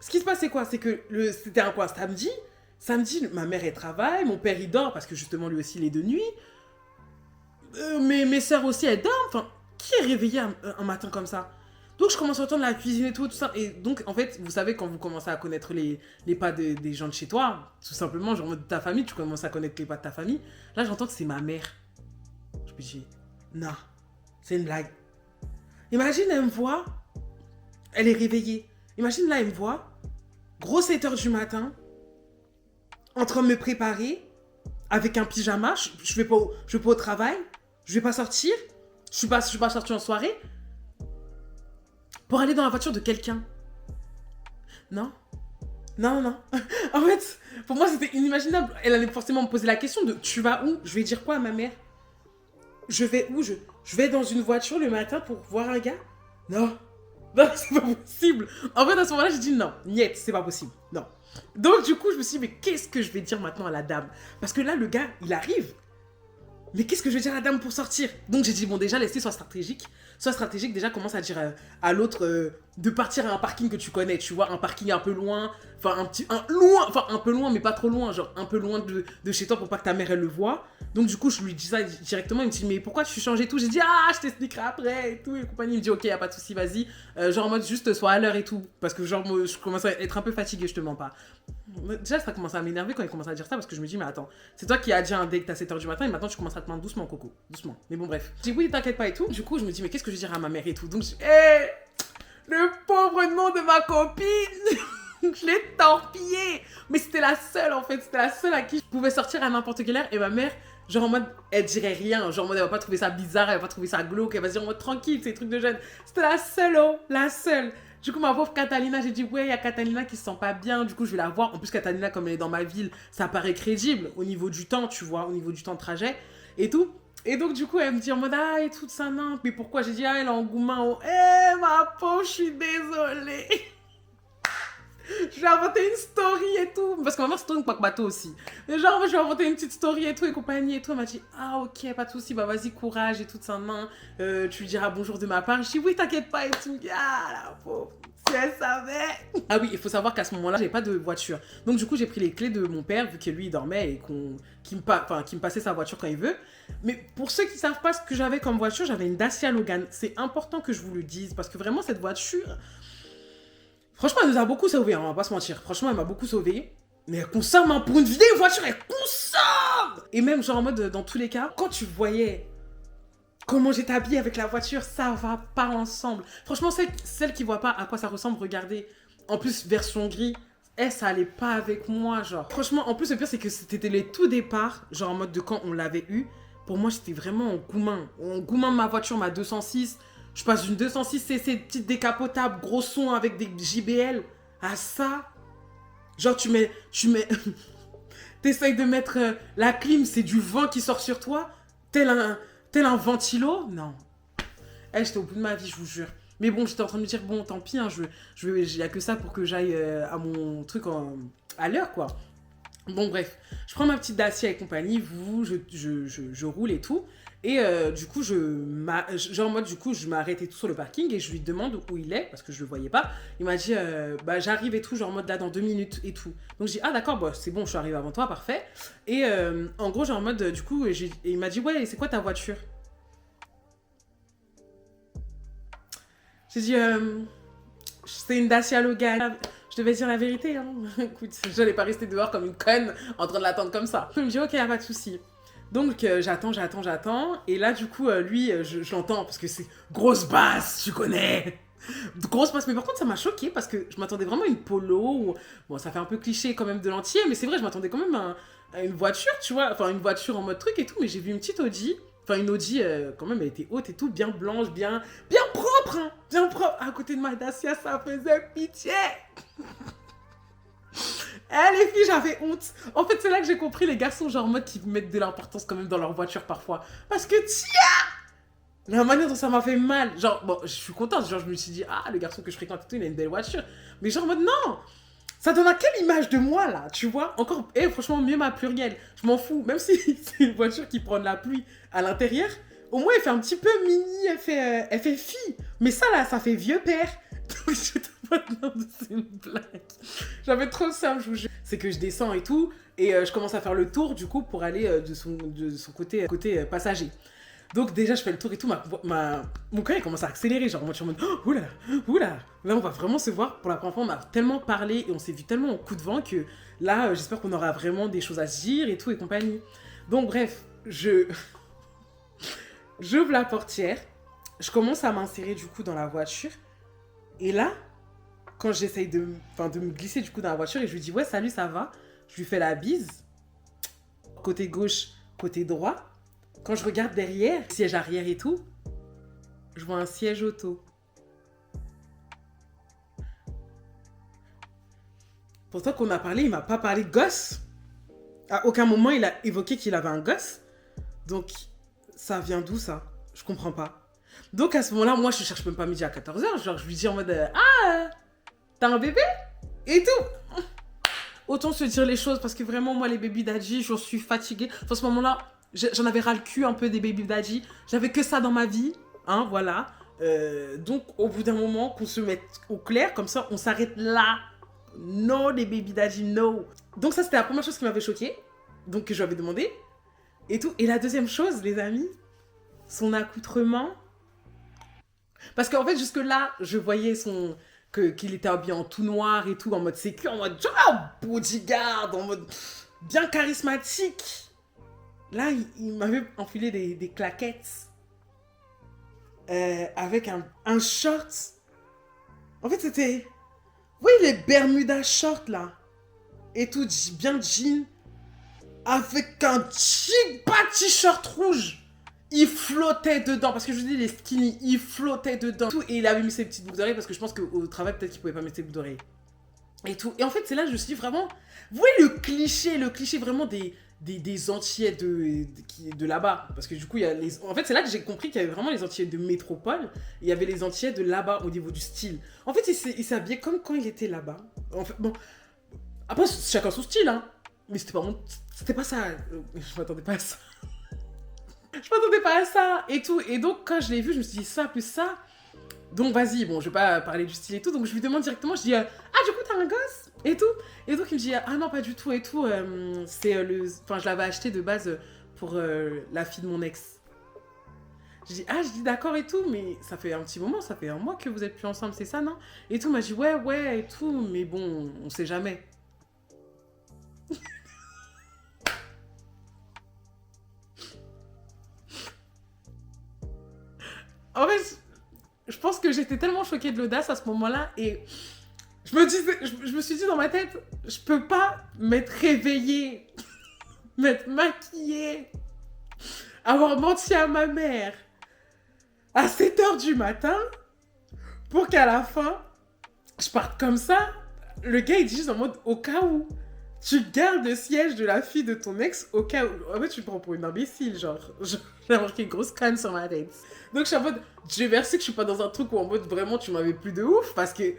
ce qui se passe, c'est quoi? C'est que c'était un quoi? Samedi, ma mère elle travaille, mon père il dort parce que justement lui aussi il est de nuit. Mes sœurs aussi elles dorment. Enfin, qui est réveillé un matin comme ça? Donc je commence à entendre la cuisine et tout ça. Et donc en fait, vous savez, quand vous commencez à connaître les pas des gens de chez toi, tout simplement, genre de ta famille, tu commences à connaître les pas de ta famille. Là j'entends que c'est ma mère. Je me dis, non, c'est une blague. Imagine, elle me voit, elle est réveillée. Imagine là, elle me voit, gros 7h du matin, en train de me préparer, avec un pyjama, je vais pas au travail, je vais pas sortir, je suis pas sortie en soirée, pour aller dans la voiture de quelqu'un. Non. En fait, pour moi, c'était inimaginable. Elle allait forcément me poser la question de tu vas où? Je vais dire quoi à ma mère? je vais où je vais dans une voiture le matin pour voir un gars? Non. Non, c'est pas possible. En fait, à ce moment-là, j'ai dit non. Niet, c'est pas possible. Non. Donc, du coup, je me suis dit, mais qu'est-ce que je vais dire maintenant à la dame? Parce que là, le gars, il arrive. Mais qu'est-ce que je vais dire à la dame pour sortir? Donc j'ai dit, bon déjà, laissez soit stratégique. Soit stratégique, déjà, commence à dire à l'autre de partir à un parking que tu connais, tu vois, un parking un peu loin, enfin un peu loin, mais pas trop loin, genre un peu loin de chez toi pour pas que ta mère, elle le voit. Donc du coup, je lui dis ça directement, il me dit, mais pourquoi tu changes et tout? J'ai dit, ah, je t'expliquerai après et tout, et compagnie. Il me dit, ok, y a pas de souci, vas-y. Genre en mode, juste, sois à l'heure et tout. Parce que genre, moi, je commence à être un peu fatiguée, je te mens pas. Déjà, ça commence à m'énerver quand il commence à dire ça parce que je me dis, mais attends, c'est toi qui as dit un date à 7h du matin et maintenant tu commences à te plaindre doucement, Coco. Doucement. Mais bon, bref. Je dis, oui, t'inquiète pas et tout. Du coup, je me dis, mais qu'est-ce que je vais dire à ma mère et tout. Donc, je dis, hé, le pauvre nom de ma copine, je l'ai torpillé. Mais c'était la seule en fait, c'était la seule à qui je pouvais sortir à n'importe quelle heure et ma mère, genre en mode, elle dirait rien. Genre en mode, elle va pas trouver ça bizarre, elle va pas trouver ça glauque, elle va se dire en mode tranquille, c'est des trucs de jeunes. C'était la seule, oh, la seule. Du coup, ma pauvre Catalina, j'ai dit, ouais, il y a Catalina qui se sent pas bien. Du coup, je vais la voir. En plus, Catalina, comme elle est dans ma ville, ça paraît crédible au niveau du temps, tu vois, au niveau du temps de trajet et tout. Et donc, du coup, elle me dit en mode, ah, et tout ça, non. Mais pourquoi? J'ai dit, ah, elle est en Goumin. Oh, eh, ma pauvre, je suis désolée. Je vais inventer une story et tout. Parce que ma mère, c'est une bateau aussi. Mais genre, je vais inventer une petite story et tout, et compagnie et tout. Elle m'a dit, ah, ok, pas de soucis, bah vas-y, courage et tout ça, non. Tu lui diras bonjour de ma part. Je dis, oui, t'inquiète pas et tout. Ah, la pauvre. Si elle savait. Ah oui, il faut savoir qu'à ce moment-là, j'avais pas de voiture. Donc, du coup, j'ai pris les clés de mon père, vu que lui, il dormait et qu'il me passait sa voiture quand il veut. Mais pour ceux qui savent pas ce que j'avais comme voiture, j'avais une Dacia Logan. C'est important que je vous le dise parce que vraiment, cette voiture. Franchement, elle nous a beaucoup sauvés, hein, on va pas se mentir. Franchement, elle m'a beaucoup sauvé. Mais elle consomme, hein, pour une vieille voiture, elle consomme. Et même, genre en mode, dans tous les cas, quand tu voyais comment j'étais habillée avec la voiture, ça va pas ensemble. Franchement, celle qui voit pas à quoi ça ressemble, regardez. En plus, version gris, ça allait pas avec moi, genre. Franchement, en plus, le pire, c'est que c'était les tout départs, genre en mode de quand on l'avait eu. Pour moi, j'étais vraiment en Goumin. En Goumin de ma voiture, ma 206. Je passe d'une 206 cc petite décapotable, gros son avec des JBL, à ça. Genre, t'essayes de mettre la clim, c'est du vent qui sort sur toi, tel un ventilo. Non. J'étais au bout de ma vie, je vous jure. Mais bon, j'étais en train de me dire, bon, tant pis, hein, il y a que ça pour que j'aille à mon truc à l'heure, quoi. Bon, bref, je prends ma petite Dacia et compagnie, je roule et tout. Et du coup, genre en mode, du coup, je m'arrête et tout sur le parking et je lui demande où il est parce que je le voyais pas. Il m'a dit, bah j'arrive et tout, genre en mode là dans 2 minutes et tout. Donc je dis, ah d'accord, bah, c'est bon, je suis arrivée avant toi, parfait. Et en gros, genre en mode, du coup, et il m'a dit, ouais, c'est quoi ta voiture? J'ai dit, c'est une Dacia Logan. Je devais dire la vérité, hein. Écoute, j'allais pas rester dehors comme une conne en train de l'attendre comme ça. Il me dit, ok, y'a pas de souci. Donc j'attends. Et là, du coup, lui, je l'entends parce que c'est grosse basse, tu connais. Grosse basse. Mais par contre, ça m'a choqué parce que je m'attendais vraiment à une Polo. Bon, ça fait un peu cliché quand même de l'entier, mais c'est vrai, je m'attendais quand même à une voiture, tu vois. Enfin, une voiture en mode truc et tout. Mais j'ai vu une petite Audi. Enfin, une Audi, quand même, elle était haute et tout, bien blanche, bien propre, hein. Bien propre. À côté de ma Dacia, ça faisait pitié. Eh les filles, j'avais honte. En fait, c'est là que j'ai compris les garçons, genre en mode qui mettent de l'importance quand même dans leur voiture parfois. Parce que tiens, la manière dont ça m'a fait mal. Genre, bon, je suis contente. Genre, je me suis dit, ah, le garçon que je fréquente et tout, il a une belle voiture. Mais genre en mode, non. Ça donne à quelle image de moi, là, tu vois? Encore, franchement, mieux ma plurielle. Je m'en fous. Même si c'est une voiture qui prend de la pluie à l'intérieur, au moins, elle fait un petit peu mini, elle fait fille. Mais ça, là, ça fait vieux père. Donc, je te non, c'est une blague. J'avais trop ça, je vous jure. C'est que je descends et tout, et je commence à faire le tour, du coup, pour aller de son côté passager. Donc déjà, je fais le tour et tout, mon cœur, il commence à accélérer, genre, moi, je suis en mode, oh, oula. Là, on va vraiment se voir. Pour la première fois, on a tellement parlé, et on s'est vu tellement en coup de vent, que là, j'espère qu'on aura vraiment des choses à se dire, et tout, et compagnie. Donc, bref, j'ouvre la portière, je commence à m'insérer, du coup, dans la voiture, et là, quand j'essaye de me glisser du coup dans la voiture et je lui dis ouais salut ça va, je lui fais la bise, côté gauche, côté droit. Quand je regarde derrière, siège arrière et tout, je vois un siège auto. Pourtant qu'on a parlé, il m'a pas parlé de gosse. À aucun moment il a évoqué qu'il avait un gosse. Donc ça vient d'où ça? Je comprends pas. Donc à ce moment-là, moi je cherche même pas midi à 14h, genre je lui dis en mode t'as un bébé? Et tout. Autant se dire les choses parce que vraiment moi les baby daddy, je suis fatiguée. Enfin, à ce moment-là, j'en avais ras le cul un peu des baby daddy. J'avais que ça dans ma vie, hein, voilà. Donc au bout d'un moment, qu'on se mette au clair, comme ça on s'arrête là. Non, les baby daddy, no. Donc ça c'était la première chose qui m'avait choquée, donc que je lui avais demandé. Et tout. Et la deuxième chose, les amis, son accoutrement. Parce qu'en fait, jusque-là, je voyais qu'il était habillé en tout noir et tout, en mode sécu, en mode bodyguard, en mode bien charismatique. Là, il m'avait enfilé des claquettes avec un short. En fait, c'était... Vous voyez les Bermuda shorts, là? Et tout, bien jean. Avec un pas t-shirt rouge. Il flottait dedans, parce que je vous dis, les skinny, il flottait dedans. Tout, et il avait mis ses petites boucles d'oreilles, parce que je pense qu'au travail, peut-être qu'il pouvait pas mettre ses boucles d'oreilles. Et tout. Et en fait, c'est là que je me suis dit vraiment... Vous voyez le cliché vraiment des Antillais de là-bas. Parce que du coup, il y a les... En fait, c'est là que j'ai compris qu'il y avait vraiment les Antillais de métropole, et il y avait les Antillais de là-bas, au niveau du style. En fait, il s'habillait comme quand il était là-bas. En fait, bon... Après, chacun son style, hein. Mais c'était pas ça. Je m'attendais pas à ça. Je m'attendais pas à ça et tout. Et donc, quand je l'ai vu, je me suis dit ça plus ça. Donc, vas-y, bon, je vais pas parler du style et tout. Donc, je lui demande directement, je dis, du coup, t'as un gosse et tout. Et donc, il me dit, ah non, pas du tout et tout. Enfin, je l'avais acheté de base pour la fille de mon ex. Je dis, d'accord et tout, mais ça fait un petit moment, ça fait un mois que vous êtes plus ensemble, c'est ça, non? Et tout, il m'a dit, ouais, et tout, mais bon, on sait jamais. En fait, je pense que j'étais tellement choquée de l'audace à ce moment-là et je me suis dit dans ma tête, je peux pas m'être réveillée, m'être maquillée, avoir menti à ma mère à 7h du matin pour qu'à la fin, je parte comme ça. Le gars, il dit juste en mode, au cas où, tu gardes le siège de la fille de ton ex au cas où... En fait, tu me prends pour une imbécile, genre. J'ai marqué une grosse canne sur ma tête. Donc, je suis en mode, Dieu merci que je suis pas dans un truc où en mode, vraiment, tu m'avais plus de ouf, parce que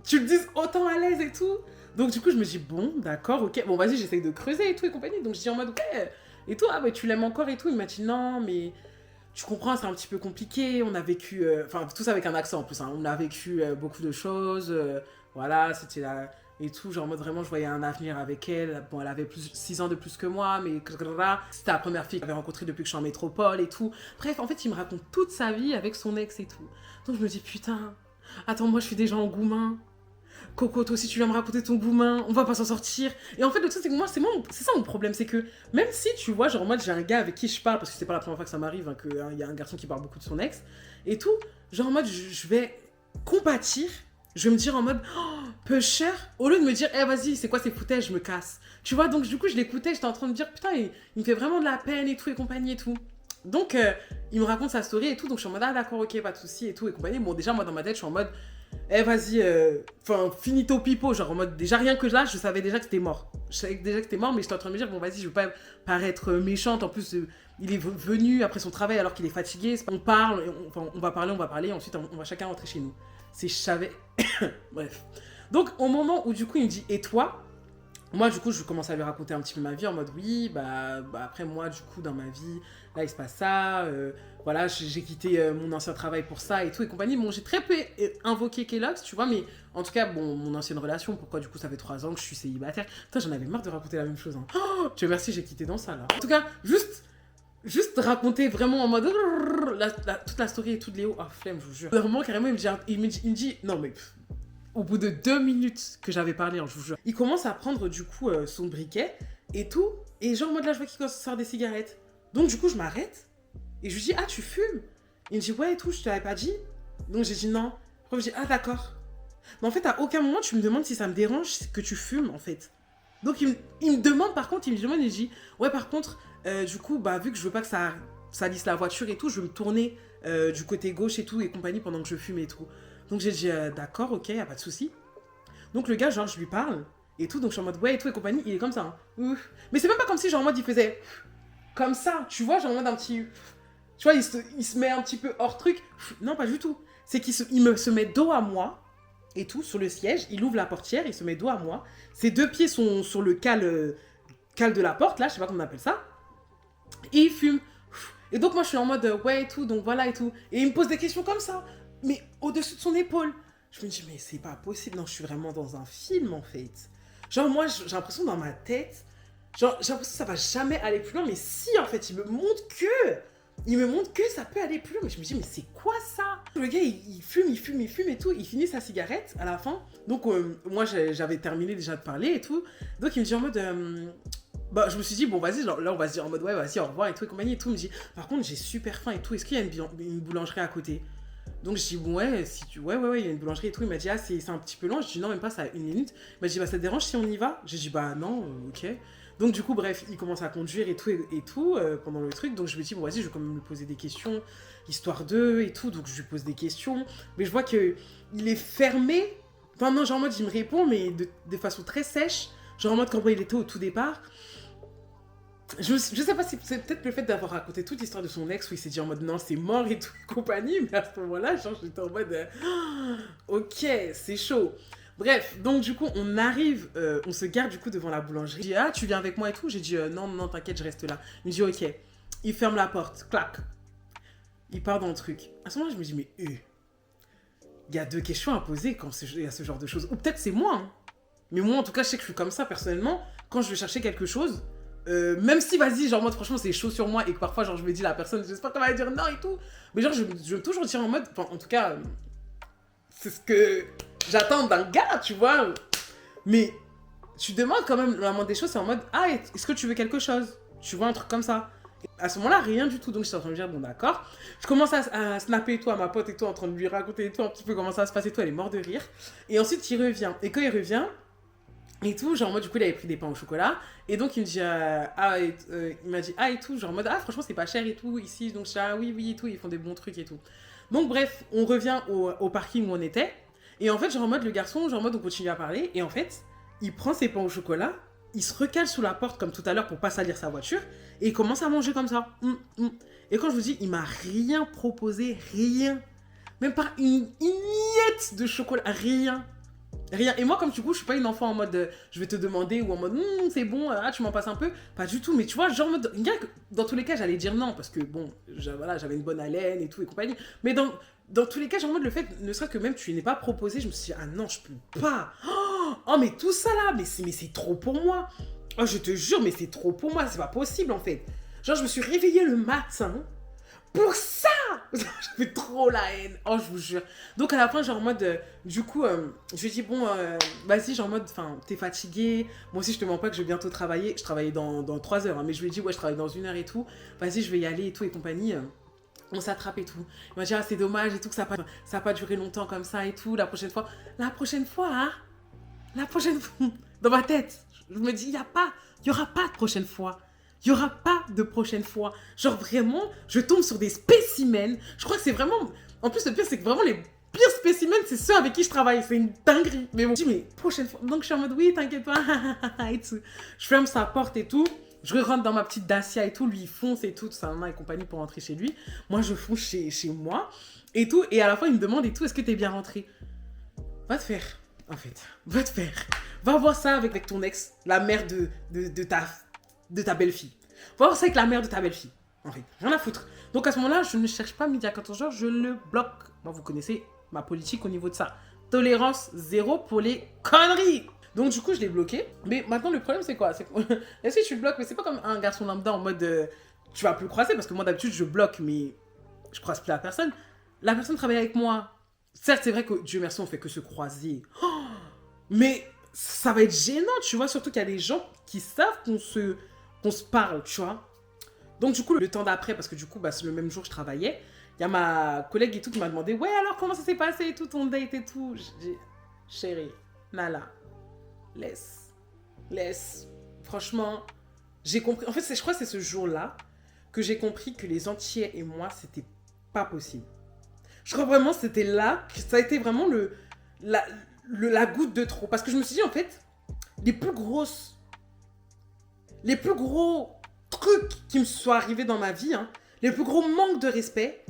tu le dises autant à l'aise et tout. Donc, du coup, je me dis, bon, d'accord, ok. Bon, vas-y, j'essaye de creuser et tout et compagnie. Donc, je dis en mode, ouais, et toi, ah, ouais, tu l'aimes encore et tout. Il m'a dit, non, mais... Tu comprends, c'est un petit peu compliqué. On a vécu... Enfin, tout ça avec un accent en plus. Hein. On a vécu beaucoup de choses. Voilà, c'était la... Et tout, genre en mode vraiment, je voyais un avenir avec elle. Bon, elle avait 6 ans de plus que moi, mais c'était la première fille que j'avais rencontrée depuis que je suis en métropole et tout. Bref, en fait, il me raconte toute sa vie avec son ex et tout. Donc je me dis, putain, attends, moi je suis déjà en goumin. Coco, toi aussi tu viens me raconter ton goumin, on va pas s'en sortir. Et en fait, le truc, c'est que moi, c'est ça mon problème, c'est que même si tu vois, genre en mode, j'ai un gars avec qui je parle, parce que c'est pas la première fois que ça m'arrive, hein, qu'il y a un garçon qui parle beaucoup de son ex, et tout, genre en mode, je vais compatir. Je vais me dire en mode, peu cher, au lieu de me dire, vas-y, c'est quoi ces foutages, je me casse. Tu vois, donc du coup, je l'écoutais, j'étais en train de me dire, putain, il me fait vraiment de la peine et tout, et compagnie et tout. Donc, il me raconte sa story et tout, donc je suis en mode, d'accord, ok, pas de soucis et tout, et compagnie. Bon, déjà, moi, dans ma tête, je suis en mode, vas-y, finito pipo, genre en mode, déjà, rien que là, je savais déjà que c'était mort. Je savais déjà que c'était mort, mais j'étais en train de me dire, bon, vas-y, je veux pas paraître méchante, en plus, il est venu après son travail alors qu'il est fatigué, on parle, on va parler, ensuite, on va chacun rentrer chez nous. Si je savais... Bref. Donc, au moment où, du coup, il me dit « Et toi ?» Moi, du coup, je commence à lui raconter un petit peu ma vie en mode « Oui, après, moi, du coup, dans ma vie, là, il se passe ça. Voilà, j'ai quitté mon ancien travail pour ça et tout et compagnie. » Bon, j'ai très peu invoqué Kellogg's, tu vois, mais en tout cas, bon, mon ancienne relation, pourquoi, du coup, ça fait 3 ans que je suis célibataire. Putain, j'en avais marre de raconter la même chose. Hein. Oh, Dieu merci, j'ai quitté dans ça, là. En tout cas, juste raconter vraiment en mode toute la story et tout de Léo. Ah, flemme, je vous jure. Vraiment, carrément, il me dit non, mais au bout de 2 minutes que j'avais parlé, hein, je vous jure, il commence à prendre du coup son briquet et tout. Et genre, en mode là, je vois qu'il commence à sortir des cigarettes. Donc, du coup, je m'arrête et je lui dis, tu fumes? Il me dit, ouais, et tout, je te l'avais pas dit. Donc, j'ai dit non. Après, je dis, d'accord. Mais en fait, à aucun moment, tu me demandes si ça me dérange que tu fumes, en fait. Donc, il me demande, par contre, il me dit, ouais, par contre. Du coup, vu que je veux pas que ça salisse la voiture et tout, je vais me tourner du côté gauche et tout et compagnie pendant que je fume et tout. Donc j'ai dit d'accord, ok, y a pas de souci. Donc le gars, genre, je lui parle et tout, donc je suis en mode ouais et tout et compagnie, il est comme ça. Hein. Mais c'est même pas comme si, genre, en mode il faisait comme ça, tu vois, genre en mode un petit. Tu vois, il se met un petit peu hors truc. Non, pas du tout. C'est qu'il se met dos à moi et tout, sur le siège. Il ouvre la portière, il se met dos à moi. Ses deux pieds sont sur le cale de la porte, là, je sais pas comment on appelle ça. Et il fume. Et donc, moi, je suis en mode, ouais, et tout, donc voilà, et tout. Et il me pose des questions comme ça, mais au-dessus de son épaule. Je me dis, mais c'est pas possible. Non, je suis vraiment dans un film, en fait. Genre, moi, j'ai l'impression dans ma tête, genre, j'ai l'impression que ça va jamais aller plus loin, mais si, en fait, il me montre que ça peut aller plus loin. Mais je me dis, mais c'est quoi ça? Le gars, il fume et tout. Il finit sa cigarette à la fin. Donc, moi, j'avais terminé déjà de parler et tout. Donc, il me dit en mode, bah, je me suis dit, bon, vas-y, genre, là, on va se dire en mode, ouais, vas-y, au revoir et tout, et compagnie et tout. Il me dit, par contre, j'ai super faim et tout. Est-ce qu'il y a une boulangerie à côté? Donc, je dis, ouais, si tu... ouais, il y a une boulangerie et tout. Il m'a dit, ah, c'est un petit peu loin. Je dis, non, même pas, ça a 1 minute. Il m'a dit, bah, ça te dérange si on y va? J'ai dit, bah, non, ok. Donc, du coup, bref, il commence à conduire et tout, pendant le truc. Donc, je me dis, bon, vas-y, je vais quand même lui poser des questions, histoire d'eux et tout. Donc, je lui pose des questions. Mais je vois qu'il est fermé. Enfin, non, genre en mode, il me répond, mais de façon très sèche. Genre en mode, quand il était au tout départ. Je sais pas si c'est peut-être le fait d'avoir raconté toute l'histoire de son ex où il s'est dit en mode non, c'est mort et tout, et compagnie. Mais à ce moment-là, genre, j'étais en mode ok, c'est chaud. Bref, donc du coup, on arrive, on se garde du coup devant la boulangerie. Il dit, ah, tu viens avec moi et tout? J'ai dit, non, non, t'inquiète, je reste là. Il me dit, ok. Il ferme la porte, clac. Il part dans le truc. À ce moment-là, je me dis, mais il y a 2 questions à poser quand il y a ce genre de choses. Ou peut-être c'est moi, hein. Mais moi, en tout cas, je sais que je suis comme ça, personnellement. Quand je vais chercher quelque chose, même si, vas-y, genre, moi, franchement, c'est chaud sur moi et que parfois, genre, je me dis à la personne, j'espère qu'elle va dire non et tout. Mais genre, je veux toujours dire en mode, enfin, en tout cas, c'est ce que j'attends d'un gars, tu vois. Mais tu demandes quand même la moindre des choses, c'est en mode, ah, est-ce que tu veux quelque chose? Tu vois, un truc comme ça. À ce moment-là, rien du tout. Donc, je suis en train de me dire, bon, d'accord. Je commence à snapper et tout à ma pote et tout, en train de lui raconter et tout, un petit peu comment ça se passe et tout. Elle est morte de rire. Et ensuite, il revient. Et quand il revient, et tout, genre, moi, du coup, il avait pris des pains au chocolat. Et donc, il me dit, il m'a dit, ah, et tout, genre, en mode, ah, franchement, c'est pas cher et tout, ici. Donc, je dis, ah, oui, oui, et tout, ils font des bons trucs et tout. Donc, bref, on revient au parking où on était. Et en fait, genre, en mode, le garçon, genre, en mode, on continue à parler. Et en fait, il prend ses pains au chocolat, il se recale sous la porte, comme tout à l'heure, pour pas salir sa voiture. Et il commence à manger comme ça. Et quand je vous dis, il m'a rien proposé, rien. Même pas une miette de chocolat, rien. Rien. Et moi, comme du coup, je suis pas une enfant en mode je vais te demander ou en mode c'est bon, ah, tu m'en passes un peu. Pas du tout, mais tu vois, genre en mode. Dans tous les cas, j'allais dire non parce que bon, voilà, j'avais une bonne haleine et tout et compagnie. Mais dans tous les cas, genre en mode le fait, ne serait-ce que même tu n'es pas proposé, je me suis dit, ah non, je peux pas. Oh, mais tout ça là, mais c'est trop pour moi. Oh, je te jure, mais c'est trop pour moi, c'est pas possible en fait. Genre, je me suis réveillée le matin pour ça. J'avais trop la haine. Oh, je vous jure. Donc, à la fin, genre en mode... du coup, je lui ai dit, bon, vas-y, genre en mode, enfin, t'es fatigué. Moi aussi, je te mens pas que je vais bientôt travailler. Je travaillais dans 3 heures, hein, mais je lui ai dit, ouais, je travaille dans 1 heure et tout. Vas-y, je vais y aller et tout et compagnie. On s'attrape et tout. Il m'a dit, ah, c'est dommage et tout, que ça a pas duré longtemps comme ça et tout. La prochaine fois, hein. La prochaine fois. Dans ma tête, je me dis, il y aura pas de prochaine fois. Il n'y aura pas de prochaine fois. Genre vraiment, je tombe sur des spécimens. Je crois que c'est vraiment... En plus, le pire, c'est que vraiment les pires spécimens, c'est ceux avec qui je travaille. C'est une dinguerie. Mais bon, je dis, mais prochaine fois... Donc je suis en mode, oui, t'inquiète pas. Et tout. Je ferme sa porte et tout. Je rentre dans ma petite Dacia et tout. Lui, il fonce et tout. Sa maman et compagnie pour rentrer chez lui. Moi, je fonce chez moi et tout. Et à la fin, il me demande et tout, est-ce que t'es bien rentré? Va te faire, en fait. Va te faire. Va voir ça avec ton ex, la mère de ta belle-fille. Va voir ça avec la mère de ta belle-fille. En fait, rien à foutre. Donc à ce moment-là, je ne cherche pas midi à 14h, je le bloque. Bon, vous connaissez ma politique au niveau de ça. Tolérance zéro pour les conneries. Donc du coup, je l'ai bloqué. Mais maintenant, le problème, c'est quoi? Est-ce que tu le bloques? Mais c'est pas comme un garçon lambda en mode tu vas plus croiser. Parce que moi, d'habitude, je bloque, mais je croise plus la personne. La personne travaille avec moi. Certes, c'est vrai que Dieu merci, on fait que se croiser. Oh, mais ça va être gênant, tu vois. Surtout qu'il y a des gens qui savent qu'on se parle, tu vois. Donc du coup, le temps d'après, parce que du coup, bah, c'est le même jour que je travaillais, il y a ma collègue et tout qui m'a demandé, ouais, alors comment ça s'est passé et tout, ton date et tout. J'ai dit, chérie, Nala, laisse. Franchement, j'ai compris. En fait, je crois que c'est ce jour-là que j'ai compris que les entiers et moi, c'était pas possible. Je crois vraiment que c'était là, que ça a été vraiment la goutte de trop. Parce que je me suis dit, en fait, les plus gros trucs qui me sont arrivés dans ma vie, hein, les plus gros manques de respect,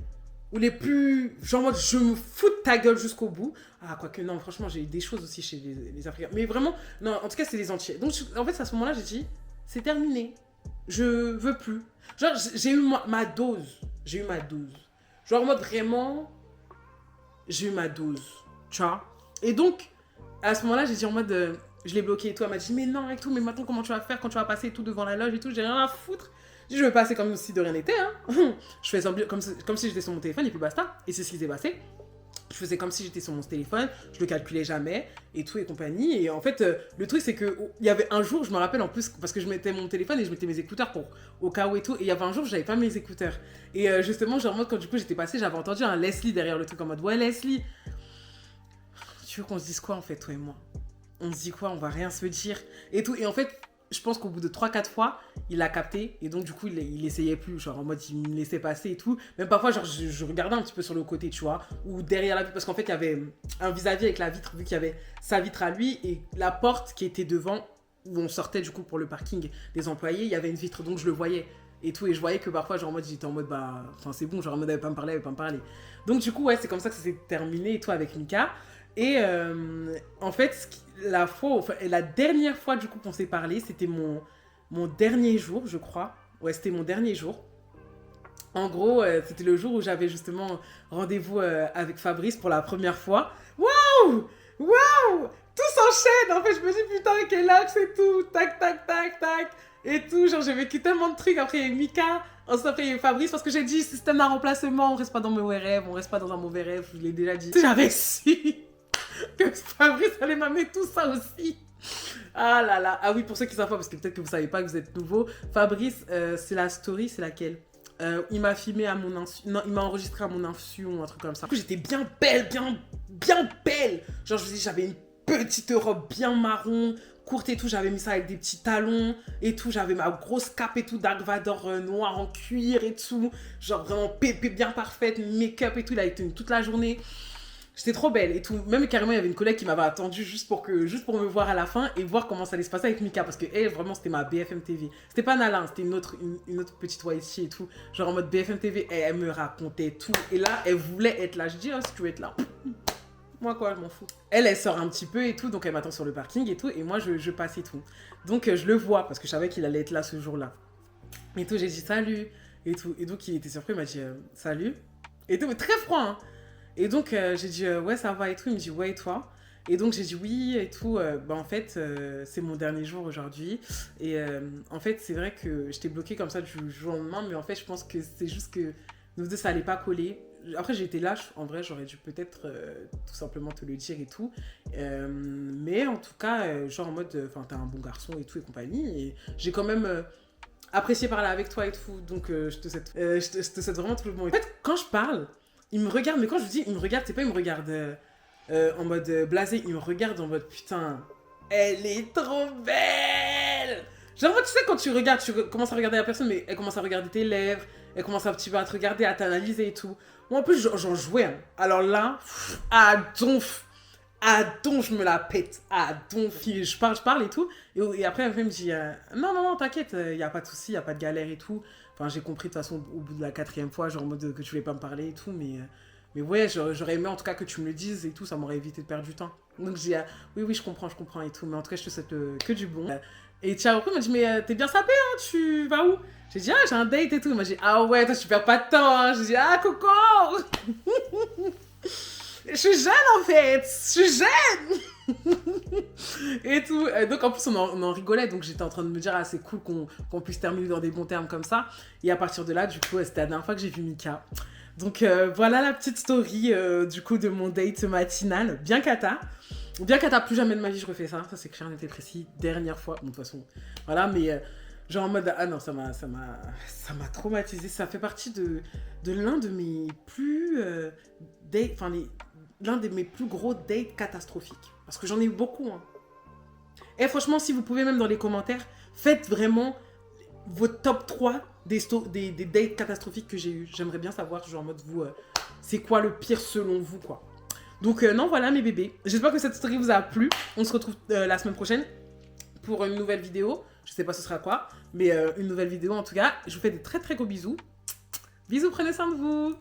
ou les plus, genre, moi, je me fous de ta gueule jusqu'au bout. Ah, quoique, non, franchement, j'ai eu des choses aussi chez les Africains. Mais vraiment, non, en tout cas, c'est les entiers. Donc, en fait, à ce moment-là, j'ai dit, c'est terminé. Je veux plus. Genre, j'ai eu ma dose. J'ai eu ma dose. Genre, en mode, vraiment, j'ai eu ma dose. Tu vois? Et donc, à ce moment-là, j'ai dit en mode, je l'ai bloqué et tout. Elle m'a dit, mais non, et tout, mais maintenant, comment tu vas faire quand tu vas passer et tout devant la loge et tout? J'ai rien à foutre. Je vais passer comme si de rien n'était, hein. Je fais comme si j'étais sur mon téléphone et puis basta. Et c'est ce qui s'est passé. Je faisais comme si j'étais sur mon téléphone, je le calculais jamais et tout et compagnie. Et en fait, le truc c'est que il y avait un jour, je me rappelle en plus, parce que je mettais mon téléphone et je mettais mes écouteurs pour au cas où et tout. Et il y avait un jour, j'avais pas mes écouteurs. Et justement, genre moi, quand du coup j'étais passée, j'avais entendu un Leslie derrière le truc en mode ouais Leslie. Tu veux qu'on se dise quoi en fait, toi et moi? On se dit quoi? On va rien se dire et tout. Et en fait, je pense qu'au bout de 3-4 fois, il a capté. Et donc, du coup, il essayait plus. Genre, en mode, il me laissait passer et tout. Même parfois, genre, je regardais un petit peu sur le côté, tu vois. Ou derrière la vitre. Parce qu'en fait, il y avait un vis-à-vis avec la vitre, vu qu'il y avait sa vitre à lui. Et la porte qui était devant, où on sortait, du coup, pour le parking des employés, il y avait une vitre. Donc, je le voyais. Et tout. Et je voyais que parfois, genre, en mode, j'étais en mode, bah, enfin, c'est bon. Genre, en mode, elle veut pas me parler, elle veut pas me parler. Donc, du coup, ouais, c'est comme ça que ça s'est terminé et tout avec Mika. Et en fait, la dernière fois, du coup, qu'on s'est parlé, c'était mon dernier jour, je crois. Ouais, c'était mon dernier jour. En gros, c'était le jour où j'avais justement rendez-vous avec Fabrice pour la première fois. Waouh! Waouh! Tout s'enchaîne! En fait, je me dis, putain, quel âge, c'est tout! Tac, tac, tac, tac! Et tout, genre, j'ai vécu tellement de trucs. Après, il y a eu Mika, après, il y a eu Fabrice, parce que j'ai dit, système d'un remplacement, on reste pas dans mauvais rêve, on reste pas dans un mauvais rêve, je l'ai déjà dit. J'avais su que Fabrice allait m'amener tout ça aussi. Ah là là. Ah oui, pour ceux qui savent pas, parce que peut-être que vous savez pas que vous êtes nouveau, Fabrice, c'est la story, c'est laquelle? Il m'a filmé à mon insu. Non, il m'a enregistré à mon insu ou un truc comme ça. Du coup, j'étais bien belle, bien belle. Genre, je vous dis, j'avais une petite robe bien marron, courte et tout. J'avais mis ça avec des petits talons et tout. J'avais ma grosse cape et tout, Dark Vador noir en cuir et tout. Genre, vraiment pépé, bien parfaite, make-up et tout. Il a été toute la journée. J'étais trop belle et tout. Même carrément, il y avait une collègue qui m'avait attendue juste pour me voir à la fin et voir comment ça allait se passer avec Mika. Parce que elle, vraiment, c'était ma BFM TV. C'était pas Nala, c'était une autre petite YT et tout. Genre en mode BFM TV, elle me racontait tout. Et là, elle voulait être là. Je dis, oh, si tu veux être là. Moi quoi, je m'en fous. Elle sort un petit peu et tout. Donc elle m'attend sur le parking et tout. Et moi, je passe et tout. Donc je le vois parce que je savais qu'il allait être là ce jour-là. Et tout, j'ai dit salut et tout. Et donc il était surpris, il m'a dit salut. Et tout, mais très froid, hein. Et donc, j'ai dit, ouais, ça va et tout. Il me dit, ouais, et toi? Et donc, j'ai dit oui et tout. Bah, en fait, c'est mon dernier jour aujourd'hui. Et en fait, c'est vrai que j'étais bloquée comme ça du jour au lendemain. Mais en fait, je pense que c'est juste que nous deux, ça allait pas coller. Après, j'ai été lâche. En vrai, j'aurais dû peut-être tout simplement te le dire et tout. Mais en tout cas, genre en mode, enfin, t'es un bon garçon et tout et compagnie. Et j'ai quand même apprécié parler avec toi et tout. Donc, je te souhaite vraiment tout le bon. En fait, quand je parle, il me regarde, mais quand je vous dis il me regarde, c'est pas il me regarde en mode blasé, il me regarde en mode putain, elle est trop belle. Genre, tu sais, quand tu regardes, commences à regarder la personne, mais elle commence à regarder tes lèvres, elle commence un petit peu à te regarder, à t'analyser et tout. Moi, en plus, j'en jouais. Hein. Alors là, à donf, je me la pète. À donf, je parle et tout. Et après, elle me dit non, t'inquiète, il n'y a pas de souci, il n'y a pas de galère et tout. Enfin, j'ai compris de toute façon au bout de la 4e fois, genre en mode que tu voulais pas me parler et tout, mais ouais, j'aurais aimé en tout cas que tu me le dises et tout, ça m'aurait évité de perdre du temps. Donc j'ai dit, oui, je comprends et tout, mais en tout cas, je te souhaite que du bon. Et Tiao m'a dit, mais t'es bien sapé, hein, tu vas où? J'ai dit, j'ai un date et tout. Il m'a dit, ah ouais, toi, tu perds pas de temps, hein. J'ai dit, ah, Coco. Je suis jeune en fait, et tout. Donc en plus on en rigolait, donc j'étais en train de me dire c'est cool qu'on puisse terminer dans des bons termes comme ça. Et à partir de là, du coup, c'était la dernière fois que j'ai vu Mika. Donc voilà la petite story du coup de mon date matinal, bien cata. Bien cata, plus jamais de ma vie je refais ça c'est clair, on était précis, dernière fois. Bon, de toute façon, voilà, mais genre en mode, ah non, ça m'a traumatisé. Ça fait partie de l'un de mes plus dates, enfin l'un de mes plus gros dates catastrophiques. Parce que j'en ai eu beaucoup. Hein. Et franchement, si vous pouvez même dans les commentaires, faites vraiment vos top 3 des dates catastrophiques que j'ai eues. J'aimerais bien savoir, genre en mode vous, c'est quoi le pire selon vous, quoi. Donc non, voilà mes bébés. J'espère que cette story vous a plu. On se retrouve la semaine prochaine pour une nouvelle vidéo. Je sais pas ce sera quoi, mais une nouvelle vidéo en tout cas. Je vous fais des très très gros bisous. Bisous, prenez soin de vous.